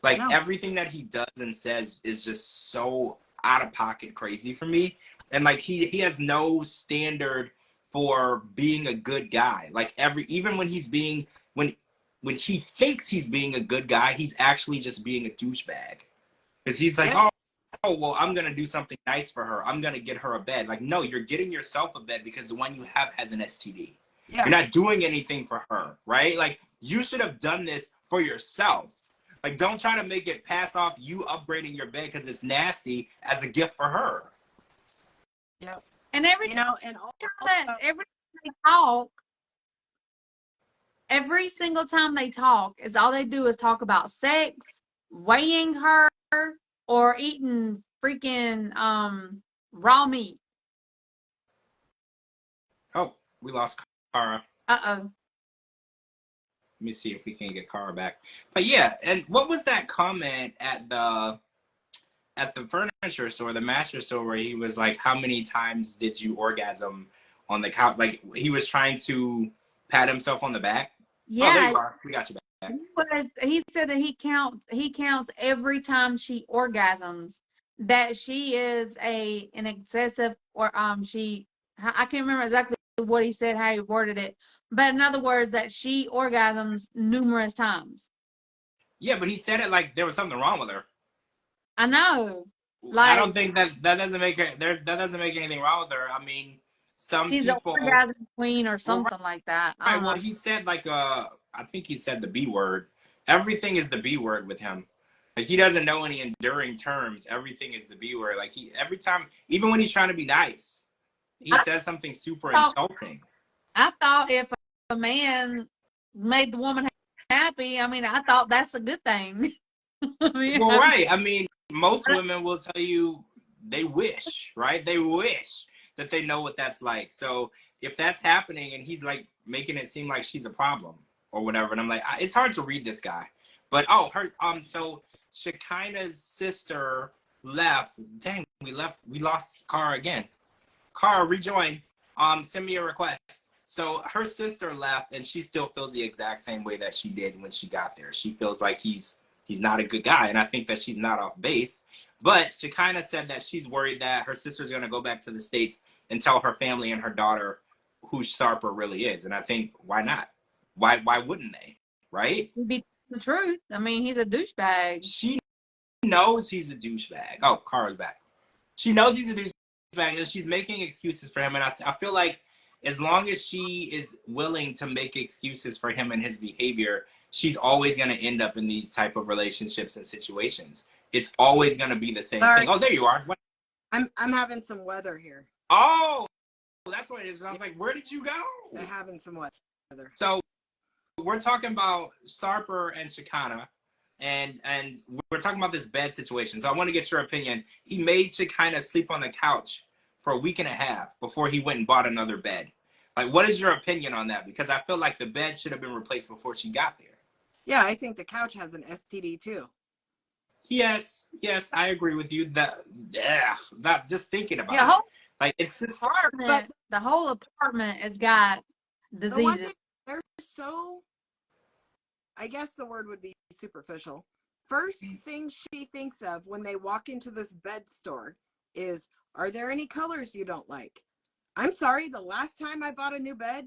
Like, everything that he does and says is just so out of pocket crazy for me. And like, he has no standard for being a good guy. Like, even when he's being, when he thinks he's being a good guy, he's actually just being a douchebag. Because he's like, oh, well, I'm going to do something nice for her. I'm going to get her a bed. Like, no, you're getting yourself a bed because the one you have has an STD. Yeah. You're not doing anything for her, right? Like, you should have done this for yourself. Like, don't try to make it pass off you upgrading your bed because it's nasty as a gift for her. Yeah. And every time they talk, every single time they talk, is all they do is talk about sex, weighing her, or eating freaking raw meat. Oh, we lost Cara. Uh-oh. Let me see if we can get Cara back. But yeah, and what was that comment at the furniture store, the mattress store, where he was like, how many times did you orgasm on the couch? Like, he was trying to pat himself on the back. Yeah. Oh, there you are. We got you back. He said that he counts every time she orgasms, that she is an excessive, or I can't remember exactly what he said, how he worded it, but in other words, that she orgasms numerous times. Yeah, but he said it like there was something wrong with her. I know. Like, I don't think that doesn't make her, that doesn't make anything wrong with her. I mean, she's people, an orgasm queen or something like that. Right. Well, he said like I think he said the B word. Everything is the B word with him. Like, he doesn't know any enduring terms. Everything is the B word. Like, every time, even when he's trying to be nice, he says something super insulting. I thought if a man made the woman happy, I mean, I thought that's a good thing. Well, right. I mean, most women will tell you they wish, right? They wish that they know what that's like. So if that's happening and he's like making it seem like she's a problem or whatever, and I'm like, it's hard to read this guy. But so Shekinah's sister left. Dang, we lost Cara again. Cara, rejoin. Send me a request. So her sister left, and she still feels the exact same way that she did when she got there. She feels like he's not a good guy, and I think that she's not off base. But Shekinah said that she's worried that her sister's going to go back to the States and tell her family and her daughter who Sarper really is. And I think, why not? Why wouldn't they? Right? It'd be the truth. I mean, he's a douchebag. She knows he's a douchebag. Oh, Cara's back. She knows he's a douchebag, and she's making excuses for him. And I feel like as long as she is willing to make excuses for him and his behavior, she's always going to end up in these type of relationships and situations. It's always going to be the same thing. Oh, there you are. What? I'm having some weather here. Oh, that's what it is. I was like, where did you go? I'm having some weather. So we're talking about Sarper and Shekinah, and we're talking about this bed situation. So I want to get your opinion. He made Shekinah sleep on the couch for a week and a half before he went and bought another bed. Like, what is your opinion on that? Because I feel like the bed should have been replaced before she got there. Yeah, I think the couch has an STD too. Yes, I agree with you. That just thinking about it, like it's just the whole apartment has got diseases. The one thing, they're so, I guess the word would be superficial. First thing she thinks of when they walk into this bed store is, are there any colors you don't like? I'm sorry, the last time I bought a new bed,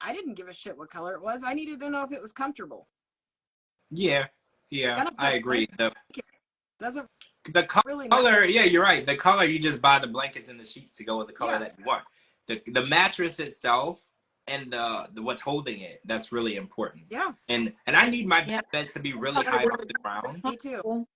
I didn't give a shit what color it was. I needed to know if it was comfortable. Yeah, I agree. Doesn't the color, really matter. Yeah, you're right. The color, you just buy the blankets and the sheets to go with the color that you want. The mattress itself and the what's holding it, that's really important. Yeah. And I need my bed to be really high off the ground. Me too.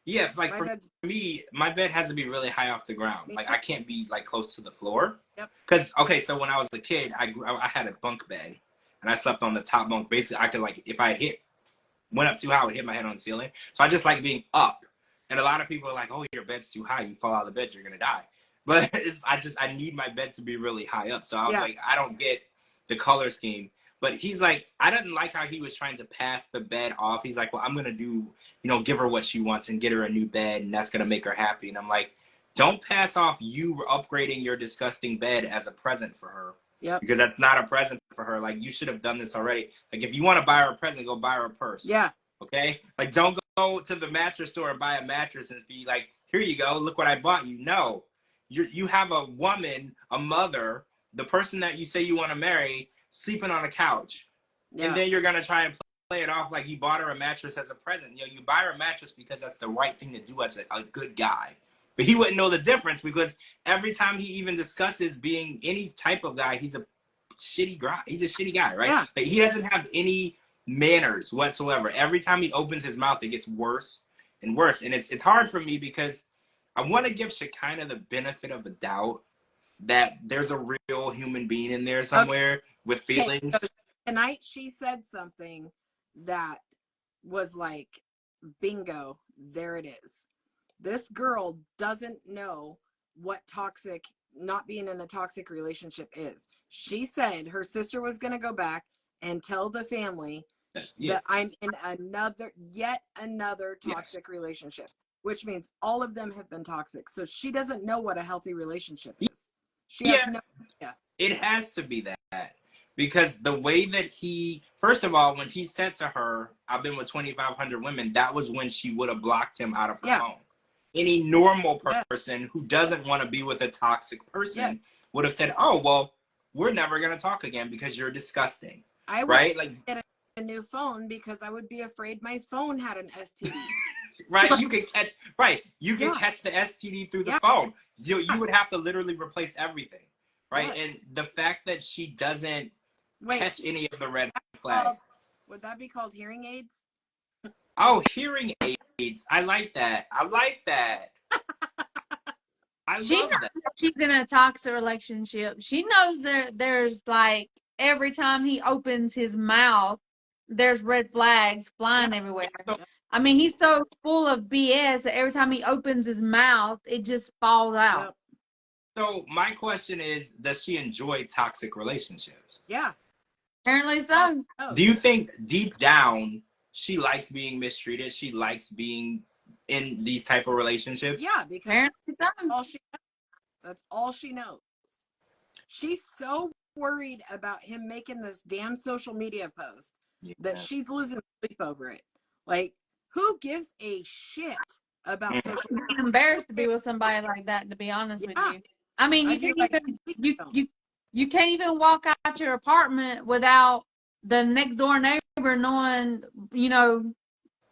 Yeah, like for me, my bed has to be really high off the ground. Like I can't be like close to the floor. Yep. Cause so when I was a kid, I had a bunk bed and I slept on the top bunk. Basically, I could like if I went up too high, I would hit my head on the ceiling. So I just like being up. And a lot of people are like, "Oh, your bed's too high. You fall out of the bed, you're gonna die." But I need my bed to be really high up. So I was like, I don't get the color scheme. But he's like, I didn't like how he was trying to pass the bed off. He's like, well, I'm going to do, give her what she wants and get her a new bed, and that's going to make her happy. And I'm like, don't pass off you upgrading your disgusting bed as a present for her. Yep. Because that's not a present for her. Like, you should have done this already. Like, if you want to buy her a present, go buy her a purse. Yeah. Okay? Like, don't go to the mattress store and buy a mattress and be like, here you go. Look what I bought you. No. You have a woman, a mother, the person that you say you want to marry, sleeping on a couch. Yeah. And then you're going to try and play it off like you bought her a mattress as a present. You buy her a mattress because that's the right thing to do as a good guy. But he wouldn't know the difference because every time he even discusses being any type of guy, he's a shitty guy. He's a shitty guy, right? Yeah. But he doesn't have any manners whatsoever. Every time he opens his mouth, it gets worse and worse. And it's hard for me because I want to give Shekinah the benefit of the doubt that there's a real human being in there somewhere with feelings. So tonight she said something that was like, bingo, there it is. This girl doesn't know what not being in a toxic relationship is. She said her sister was going to go back and tell the family that I'm in yet another toxic relationship, which means all of them have been toxic. So she doesn't know what a healthy relationship is. She has no idea. It has to be that. Because the way that first of all, when he said to her, I've been with 2,500 women, that was when she would have blocked him out of her phone. Any normal person who doesn't want to be with a toxic person would have said, oh, well, we're never going to talk again because you're disgusting. I would get a new phone because I would be afraid my phone had an STD. Right, you can catch the STD through the phone. You would have to literally replace everything, right? Yes. And the fact that she doesn't catch any of the red flags. Would that be called hearing aids? Oh, hearing aids. I like that. I love that. She's in a toxic relationship. She knows there's like every time he opens his mouth, there's red flags flying everywhere. So, I mean, he's so full of BS that every time he opens his mouth, it just falls out. So my question is, does she enjoy toxic relationships? Yeah. Apparently so. Do you think deep down she likes being mistreated? She likes being in these type of relationships? Yeah, because that's all she knows. She's so worried about him making this damn social media post that she's losing sleep over it. Like, who gives a shit about social media? I'm embarrassed to be with somebody like that, to be honest with you. I mean, you can't even walk out your apartment without the next door neighbor knowing,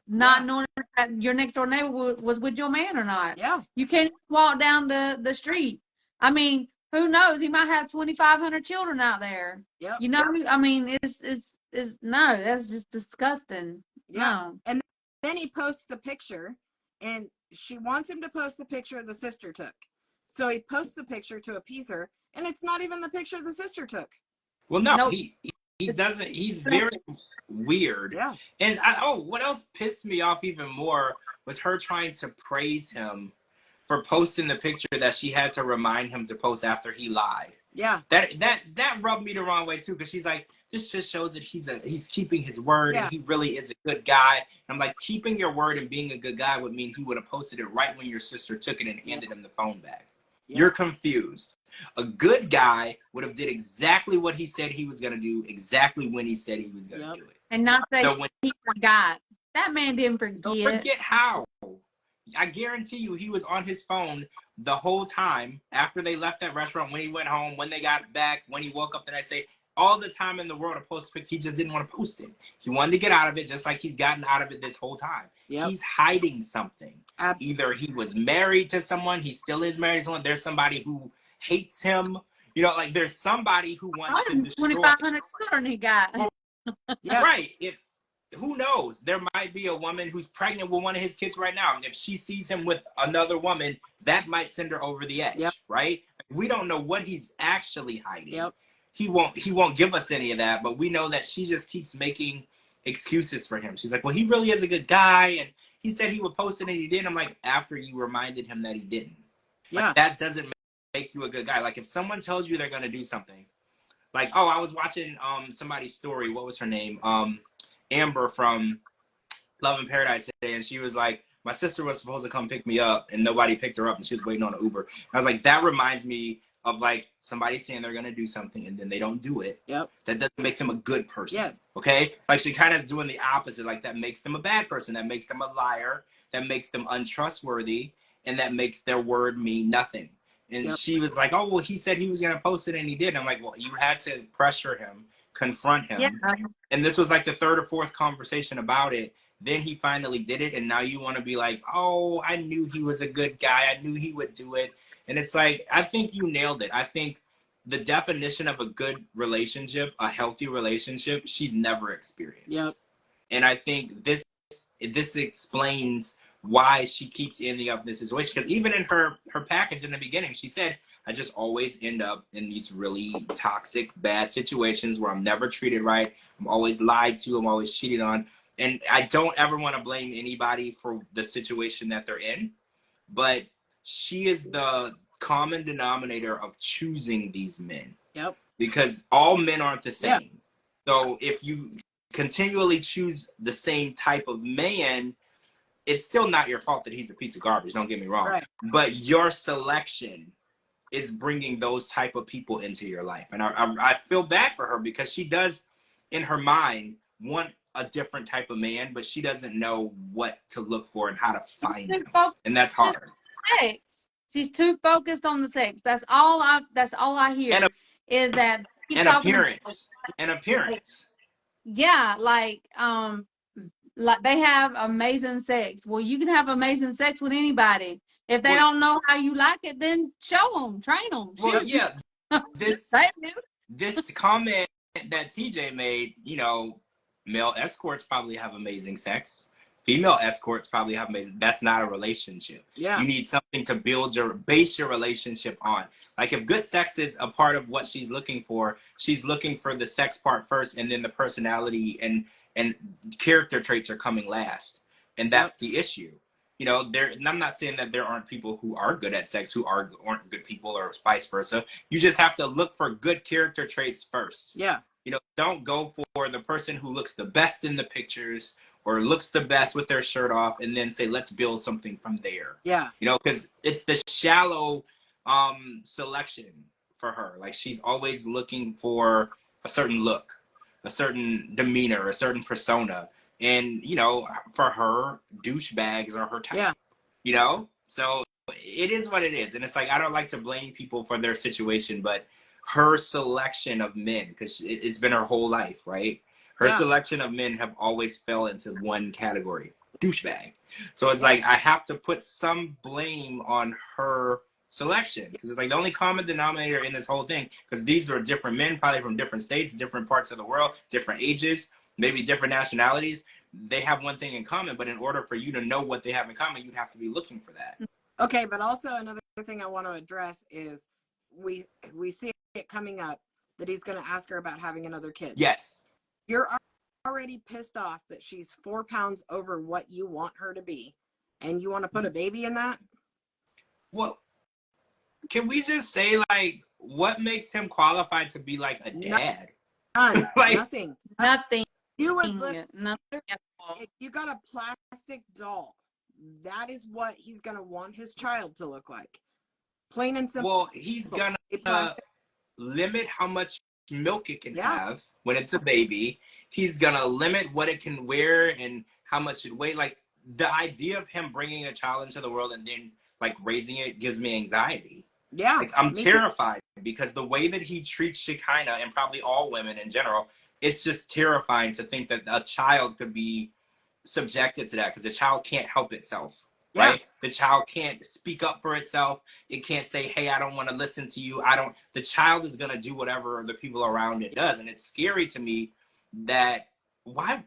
not knowing that your next door neighbor was with your man or not. Yeah. You can't walk down the street. I mean, who knows? He might have 2,500 children out there. Yep. I mean, it's no, that's just disgusting. Yeah. No. And then he posts the picture, and she wants him to post the picture the sister took. So he posts the picture to appease her, and it's not even the picture the sister took. Well, no, he doesn't. He's very weird. Yeah. And what else pissed me off even more was her trying to praise him for posting the picture that she had to remind him to post after he lied. Yeah. That rubbed me the wrong way too, because she's like, this just shows that he's keeping his word and he really is a good guy. And I'm like, keeping your word and being a good guy would mean he would have posted it right when your sister took it and handed him the phone back. You're confused. A good guy would have did exactly what he said he was going to do, exactly when he said he was going to do it. And not say he forgot. That man didn't forget. Forget how. I guarantee you he was on his phone the whole time after they left that restaurant, when he went home, when they got back, when he woke up the next day. All the time in the world to post a picture. He just didn't want to post it. He wanted to get out of it, just like he's gotten out of it this whole time. He's hiding something. Absolutely. Either he was married to someone, he still is married to someone. There's somebody who hates him. You know, like there's somebody who wants to destroy. 2,500 children he got. Right. Who knows? There might be a woman who's pregnant with one of his kids right now. And if she sees him with another woman, that might send her over the edge, right? We don't know what he's actually hiding. He won't give us any of that, but we know that she just keeps making excuses for him. She's like, well, he really is a good guy, and he said he would post it and he didn't. I'm like, after you reminded him that he didn't. Like, that doesn't make you a good guy. Like, if someone tells you they're going to do something, like, oh, I was watching somebody's story. What was her name? Amber from Love in Paradise today, and she was like, my sister was supposed to come pick me up and nobody picked her up and she was waiting on an Uber. And I was like, that reminds me of like somebody saying they're going to do something and then they don't do it. That doesn't make them a good person. Okay? Like, she kind of doing the opposite. Like, that makes them a bad person. That makes them a liar. That makes them untrustworthy. And that makes their word mean nothing. And she was like, oh, well, he said he was going to post it and he did. I'm like, well, you had to pressure him, confront him. And this was like the third or fourth conversation about it. Then he finally did it. And now you want to be like, oh, I knew he was a good guy. I knew he would do it. And it's like, I think you nailed it. I think the definition of a good relationship, a healthy relationship, she's never experienced. And I think this explains why she keeps ending up in this situation. Because even in her package in the beginning, she said, I just always end up in these really toxic, bad situations where I'm never treated right. I'm always lied to. I'm always cheated on. And I don't ever want to blame anybody for the situation that they're in. But she is the common denominator of choosing these men. Because all men aren't the same. So if you continually choose the same type of man, it's still not your fault that he's a piece of garbage. Don't get me wrong. But your selection is bringing those type of people into your life. And I feel bad for her because she does, in her mind, want a different type of man, but she doesn't know what to look for and how to find him. And that's hard. She's too focused on the sex. That's all I hear is that an appearance. An appearance. Yeah, like they have amazing sex. Well, you can have amazing sex with anybody. If they don't know how you like it, then show them, train them. Well, yeah. This comment that TJ made, you know, male escorts probably have amazing sex. Female escorts probably have amazing. That's not a relationship. You need something to base your relationship on. Like, if good sex is a part of what she's looking for the sex part first, and then the personality and character traits are coming last. And that's the issue. You know, and I'm not saying that there aren't people who are good at sex who aren't good people, or vice versa. You just have to look for good character traits first. You know, don't go for the person who looks the best in the pictures or looks the best with their shirt off and then say, let's build something from there. You know, because it's the shallow selection for her. Like, she's always looking for a certain look, a certain demeanor, a certain persona. And, you know, for her, douchebags are her type. You know? So it is what it is. And it's like, I don't like to blame people for their situation, but her selection of men, because it's been her whole life, right? Her selection of men have always fell into one category, douchebag. So it's like, I have to put some blame on her selection, because it's like the only common denominator in this whole thing, because these are different men, probably from different states, different parts of the world, different ages, maybe different nationalities. They have one thing in common, but in order for you to know what they have in common, you'd have to be looking for that. Okay, but also another thing I want to address is we see it coming up that he's going to ask her about having another kid. You're already pissed off that she's 4 pounds over what you want her to be, and you want to put a baby in that? Well, can we just say, like, what makes him qualified to be like a dad? None. Like, nothing. Nothing. You would Nothing at all. if you got a plastic doll, that is what he's gonna want his child to look like. Plain and simple. well, he's gonna limit how much milk it can have when it's a baby. He's gonna limit what it can wear and how much it weighs. Like, the idea of him bringing a child into the world and then like raising it gives me anxiety. Yeah, like, I'm terrified because the way that he treats Shekinah, and probably all women in general, it's just terrifying to think that a child could be subjected to that, because the child can't help itself. Right? The child can't speak up for itself. It can't say, hey, I don't want to listen to you. The child is going to do whatever the people around it does. And it's scary to me that why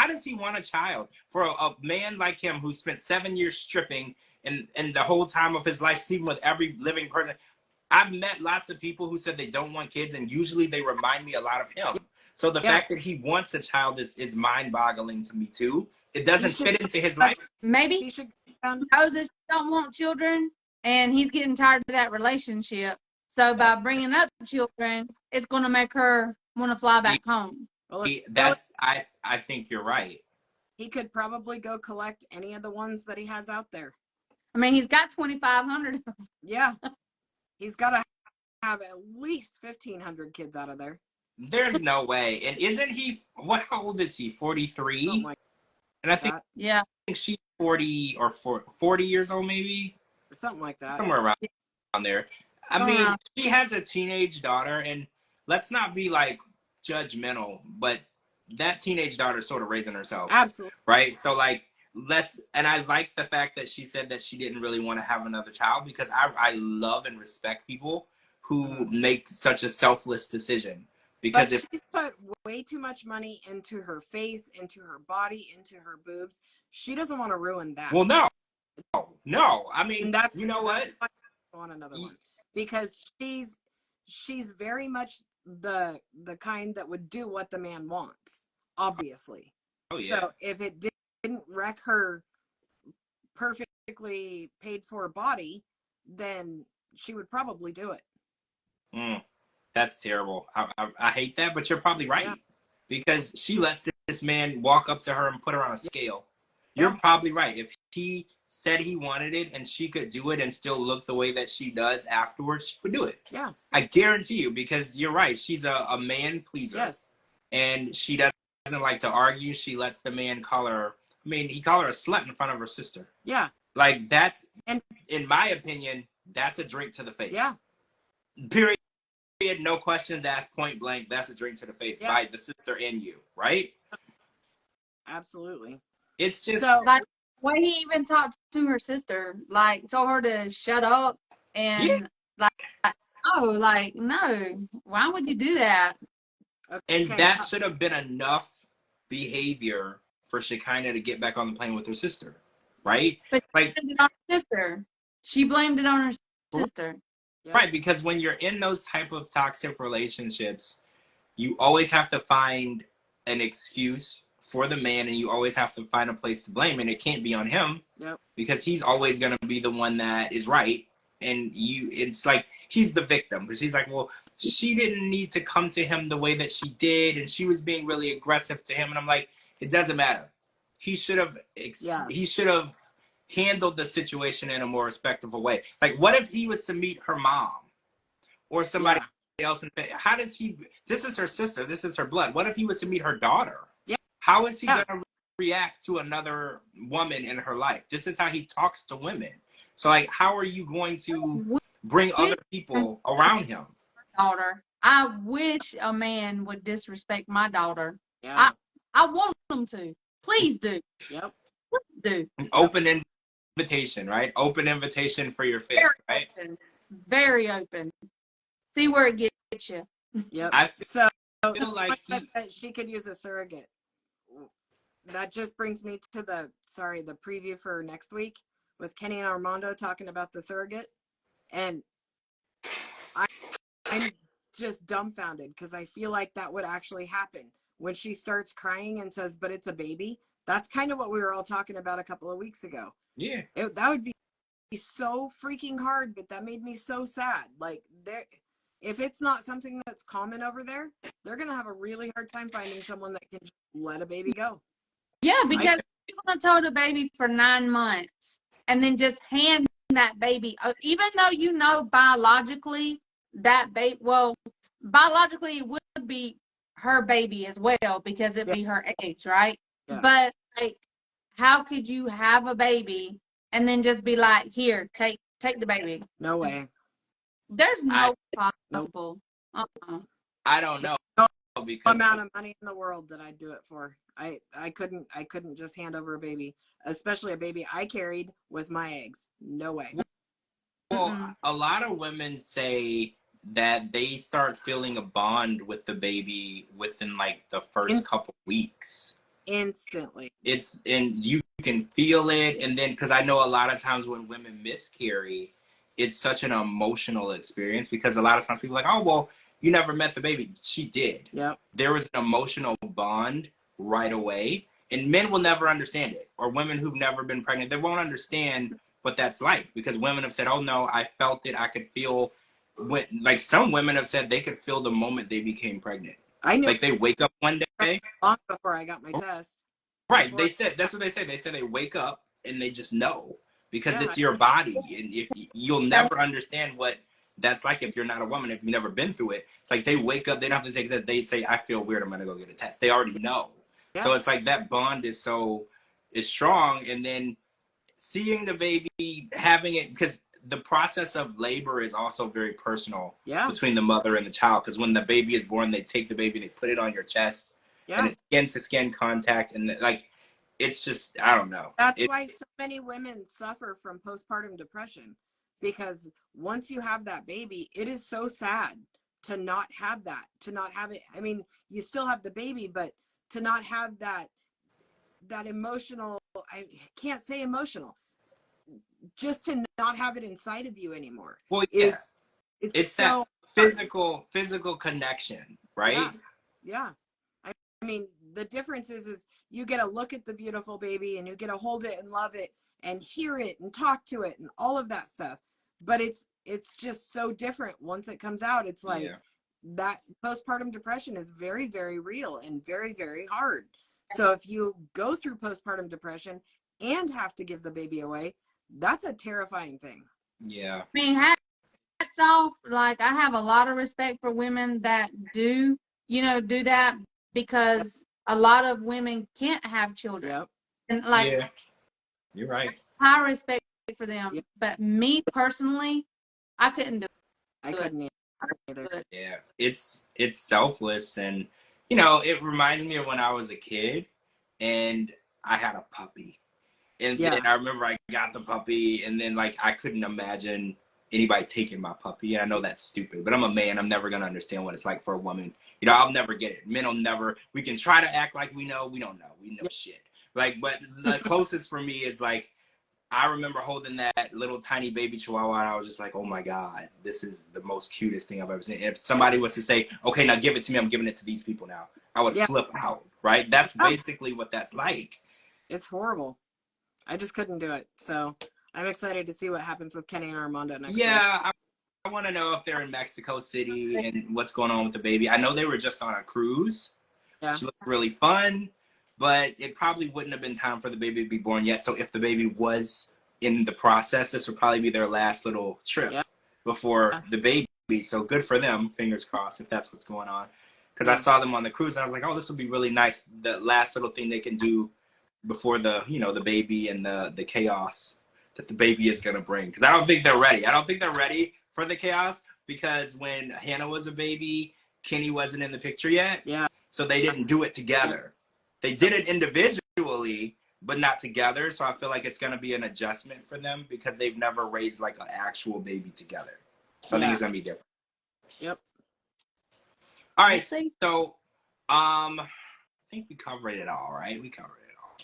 does he want a child? For a man like him who spent 7 years stripping and the whole time of his life sleeping with every living person. I've met lots of people who said they don't want kids, and usually they remind me a lot of him. So the fact that he wants a child is mind-boggling to me too. It doesn't fit into his life. Maybe he should knows that she don't want children, and he's getting tired of that relationship. So by bringing up children, it's going to make her want to fly back home. Well, I think you're right. He could probably go collect any of the ones that he has out there. I mean, he's got 2,500. Yeah. He's got to have at least 1,500 kids out of there. There's no way. And isn't he, how old is he? 43? And I think, I think she's 40 or 40 years old, maybe? Something like that. Somewhere around there. I mean, she has a teenage daughter, and let's not be like judgmental, but that teenage daughter is sort of raising herself. Absolutely. Right? So like, and I like the fact that she said that she didn't really want to have another child, because I love and respect people who make such a selfless decision. Because but she's put way too much money into her face, into her body, into her boobs. She doesn't want to ruin that. Well, no. I mean, you know what? I want another one, because she's very much the kind that would do what the man wants, obviously. Oh yeah. So if it didn't wreck her perfectly paid for body, then she would probably do it. That's terrible. I hate that, but you're probably right. Yeah. Because she lets this man walk up to her and put her on a scale. Yeah. You're probably right. If he said he wanted it and she could do it and still look the way that she does afterwards, she would do it. Yeah. I guarantee you, because you're right. She's a man pleaser. Yes. And she doesn't like to argue. She lets the man call her, he called her a slut in front of her sister. Yeah. Like, that's, and in my opinion, that's a drink to the face. Yeah. Period. No questions asked, point blank. That's a drink to the face by the sister and you, right? Absolutely. It's just like when he even talked to her sister, like told her to shut up, and no, why would you do that? And that should have been enough behavior for Shekinah to get back on the plane with her sister, right? But like, she blamed it on her sister. She blamed it on her sister. Right, because when you're in those type of toxic relationships, you always have to find an excuse for the man, and you always have to find a place to blame, and it can't be on him. Yep. Because he's always going to be the one that is right, and it's like he's the victim, because he's like, well, she didn't need to come to him the way that she did, and she was being really aggressive to him, and I'm like, it doesn't matter. He should have handled the situation in a more respectful way. Like, what if he was to meet her mom or somebody else? How does he? This is her sister. This is her blood. What if he was to meet her daughter? Yeah. How is he going to react to another woman in her life? This is how he talks to women. So, like, how are you going to bring other people around him? Daughter. I wish a man would disrespect my daughter. Yeah. I want them to. Please do. Yep. Please do. An open invitation, right? Open invitation for your fist, right? Open. Very open. See where it gets you. Yep. So feel like she could use a surrogate. That just brings me to the preview for next week with Kenny and Armando talking about the surrogate. And I'm just dumbfounded, because I feel like that would actually happen when she starts crying and says, but it's a baby. That's kind of what we were all talking about a couple of weeks ago. Yeah. That would be so freaking hard, but that made me so sad. Like, if it's not something that's common over there, they're gonna have a really hard time finding someone that can just let a baby go. Yeah, because you're gonna tote a baby for 9 months and then just hand that baby, even though you know biologically that baby, well, biologically it would be her baby as well because it'd be her age, right? Yeah. But like, how could you have a baby and then just be like, here, take the baby? No way. There's no possible. I don't know. Because amount of money in the world that I'd do it for. I couldn't just hand over a baby, especially a baby I carried with my eggs. No way. Well, a lot of women say that they start feeling a bond with the baby within like the first couple weeks. Instantly. And you can feel it, and then because I know a lot of times when women miscarry, it's such an emotional experience because a lot of times people are like, oh well, you never met the baby. She did. Yep. There was an emotional bond right away, and men will never understand it, or women who've never been pregnant, they won't understand what that's like because women have said, oh no, I felt it. I could feel when, like some women have said they could feel the moment they became pregnant. I knew. Like they wake up one day. Long before I got my test. Right. They said, that's what they say. They say they wake up and they just know because it's your body, and you'll never understand what that's like if you're not a woman, if you've never been through it. It's like they wake up, they don't have to take that. They say, I feel weird, I'm gonna go get a test. They already know. Yeah. So it's like that bond is strong. And then seeing the baby, having it, because the process of labor is also very personal between the mother and the child. Because when the baby is born, they take the baby, they put it on your chest, and it's skin to skin contact, and like it's just, I don't know. That's why so many women suffer from postpartum depression. Because once you have that baby, it is so sad to not have that, to not have it. I mean, you still have the baby, but to not have that emotional, I can't say emotional, just to not have it inside of you anymore. Well, yeah. It's so that physical connection, right? Yeah. I mean, the difference is you get to look at the beautiful baby and you get to hold it and love it and hear it and talk to it and all of that stuff. But it's just so different once it comes out. It's like that postpartum depression is very, very real and very, very hard. So if you go through postpartum depression and have to give the baby away, that's a terrifying thing. Yeah. I mean, hats off. Like, I have a lot of respect for women that do that because a lot of women can't have children. Yep. And like, you're right. High respect for them. Yep. But me personally, I couldn't do it. I couldn't either. Yeah, it's selfless, and it reminds me of when I was a kid and I had a puppy. And then I remember I got the puppy, and then like I couldn't imagine anybody taking my puppy. And I know that's stupid, but I'm a man. I'm never gonna understand what it's like for a woman. I'll never get it. Men will never. We can try to act like we know. We don't know. We know shit. Like, but the closest for me is like I remember holding that little tiny baby chihuahua, and I was just like, oh my God, this is the most cutest thing I've ever seen. And if somebody was to say, okay, now give it to me, I'm giving it to these people now, I would flip out, right? That's basically what that's like. It's horrible. I just couldn't do it. So I'm excited to see what happens with Kenny and Armando next week. I want to know if they're in Mexico City and what's going on with the baby. I know they were just on a cruise. Yeah. She looked really fun, but it probably wouldn't have been time for the baby to be born yet. So if the baby was in the process, this would probably be their last little trip before the baby. So good for them, fingers crossed, if that's what's going on. Because I saw them on the cruise, and I was like, oh, this would be really nice. The last little thing they can do before the baby and the chaos that the baby is going to bring. Because I don't think they're ready. I don't think they're ready for the chaos, because when Hannah was a baby, Kenny wasn't in the picture yet. Yeah. So they didn't do it together. They did it individually, but not together. So I feel like it's going to be an adjustment for them because they've never raised like an actual baby together. So I think it's going to be different. Yep. All right. So I think we covered it all, right? We covered it all.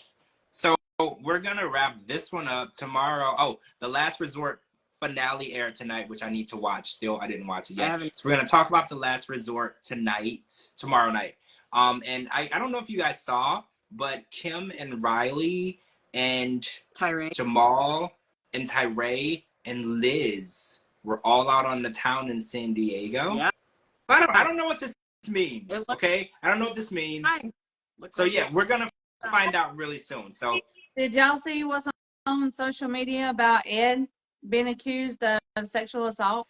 So we're going to wrap this one up tomorrow. Oh, The Last Resort finale aired tonight, which I need to watch still. I didn't watch it yet. So we're going to talk about The Last Resort tomorrow night. And I don't know if you guys saw, but Kim and Riley and Tyree Jamal and Tyree and Liz were all out on the town in San Diego. Yeah. I don't know what this means. Okay, I don't know what this means. So yeah, we're gonna find out really soon. So did y'all see what's on social media about Ed being accused of sexual assault?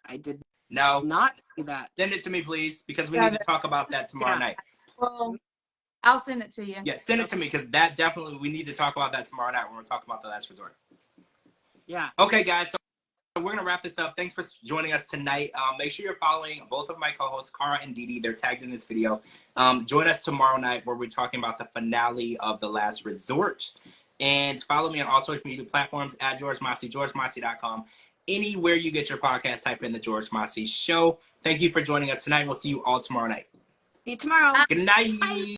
I did no, not see that. Send it to me, please, because we need to talk about that tomorrow night. Well, I'll send it to you. Yeah, send it to me, because that definitely, we need to talk about that tomorrow night when we're talking about The Last Resort. Yeah. Okay, guys, so we're going to wrap this up. Thanks for joining us tonight. Make sure you're following both of my co-hosts, Cara and Dee Dee. They're tagged in this video. Join us tomorrow night where we're talking about the finale of The Last Resort. And follow me on all social media platforms at George Mossey, GeorgeMossey.com. Anywhere you get your podcast, type in The George Mossey Show. Thank you for joining us tonight. We'll see you all tomorrow night. See you tomorrow. Good night. Bye.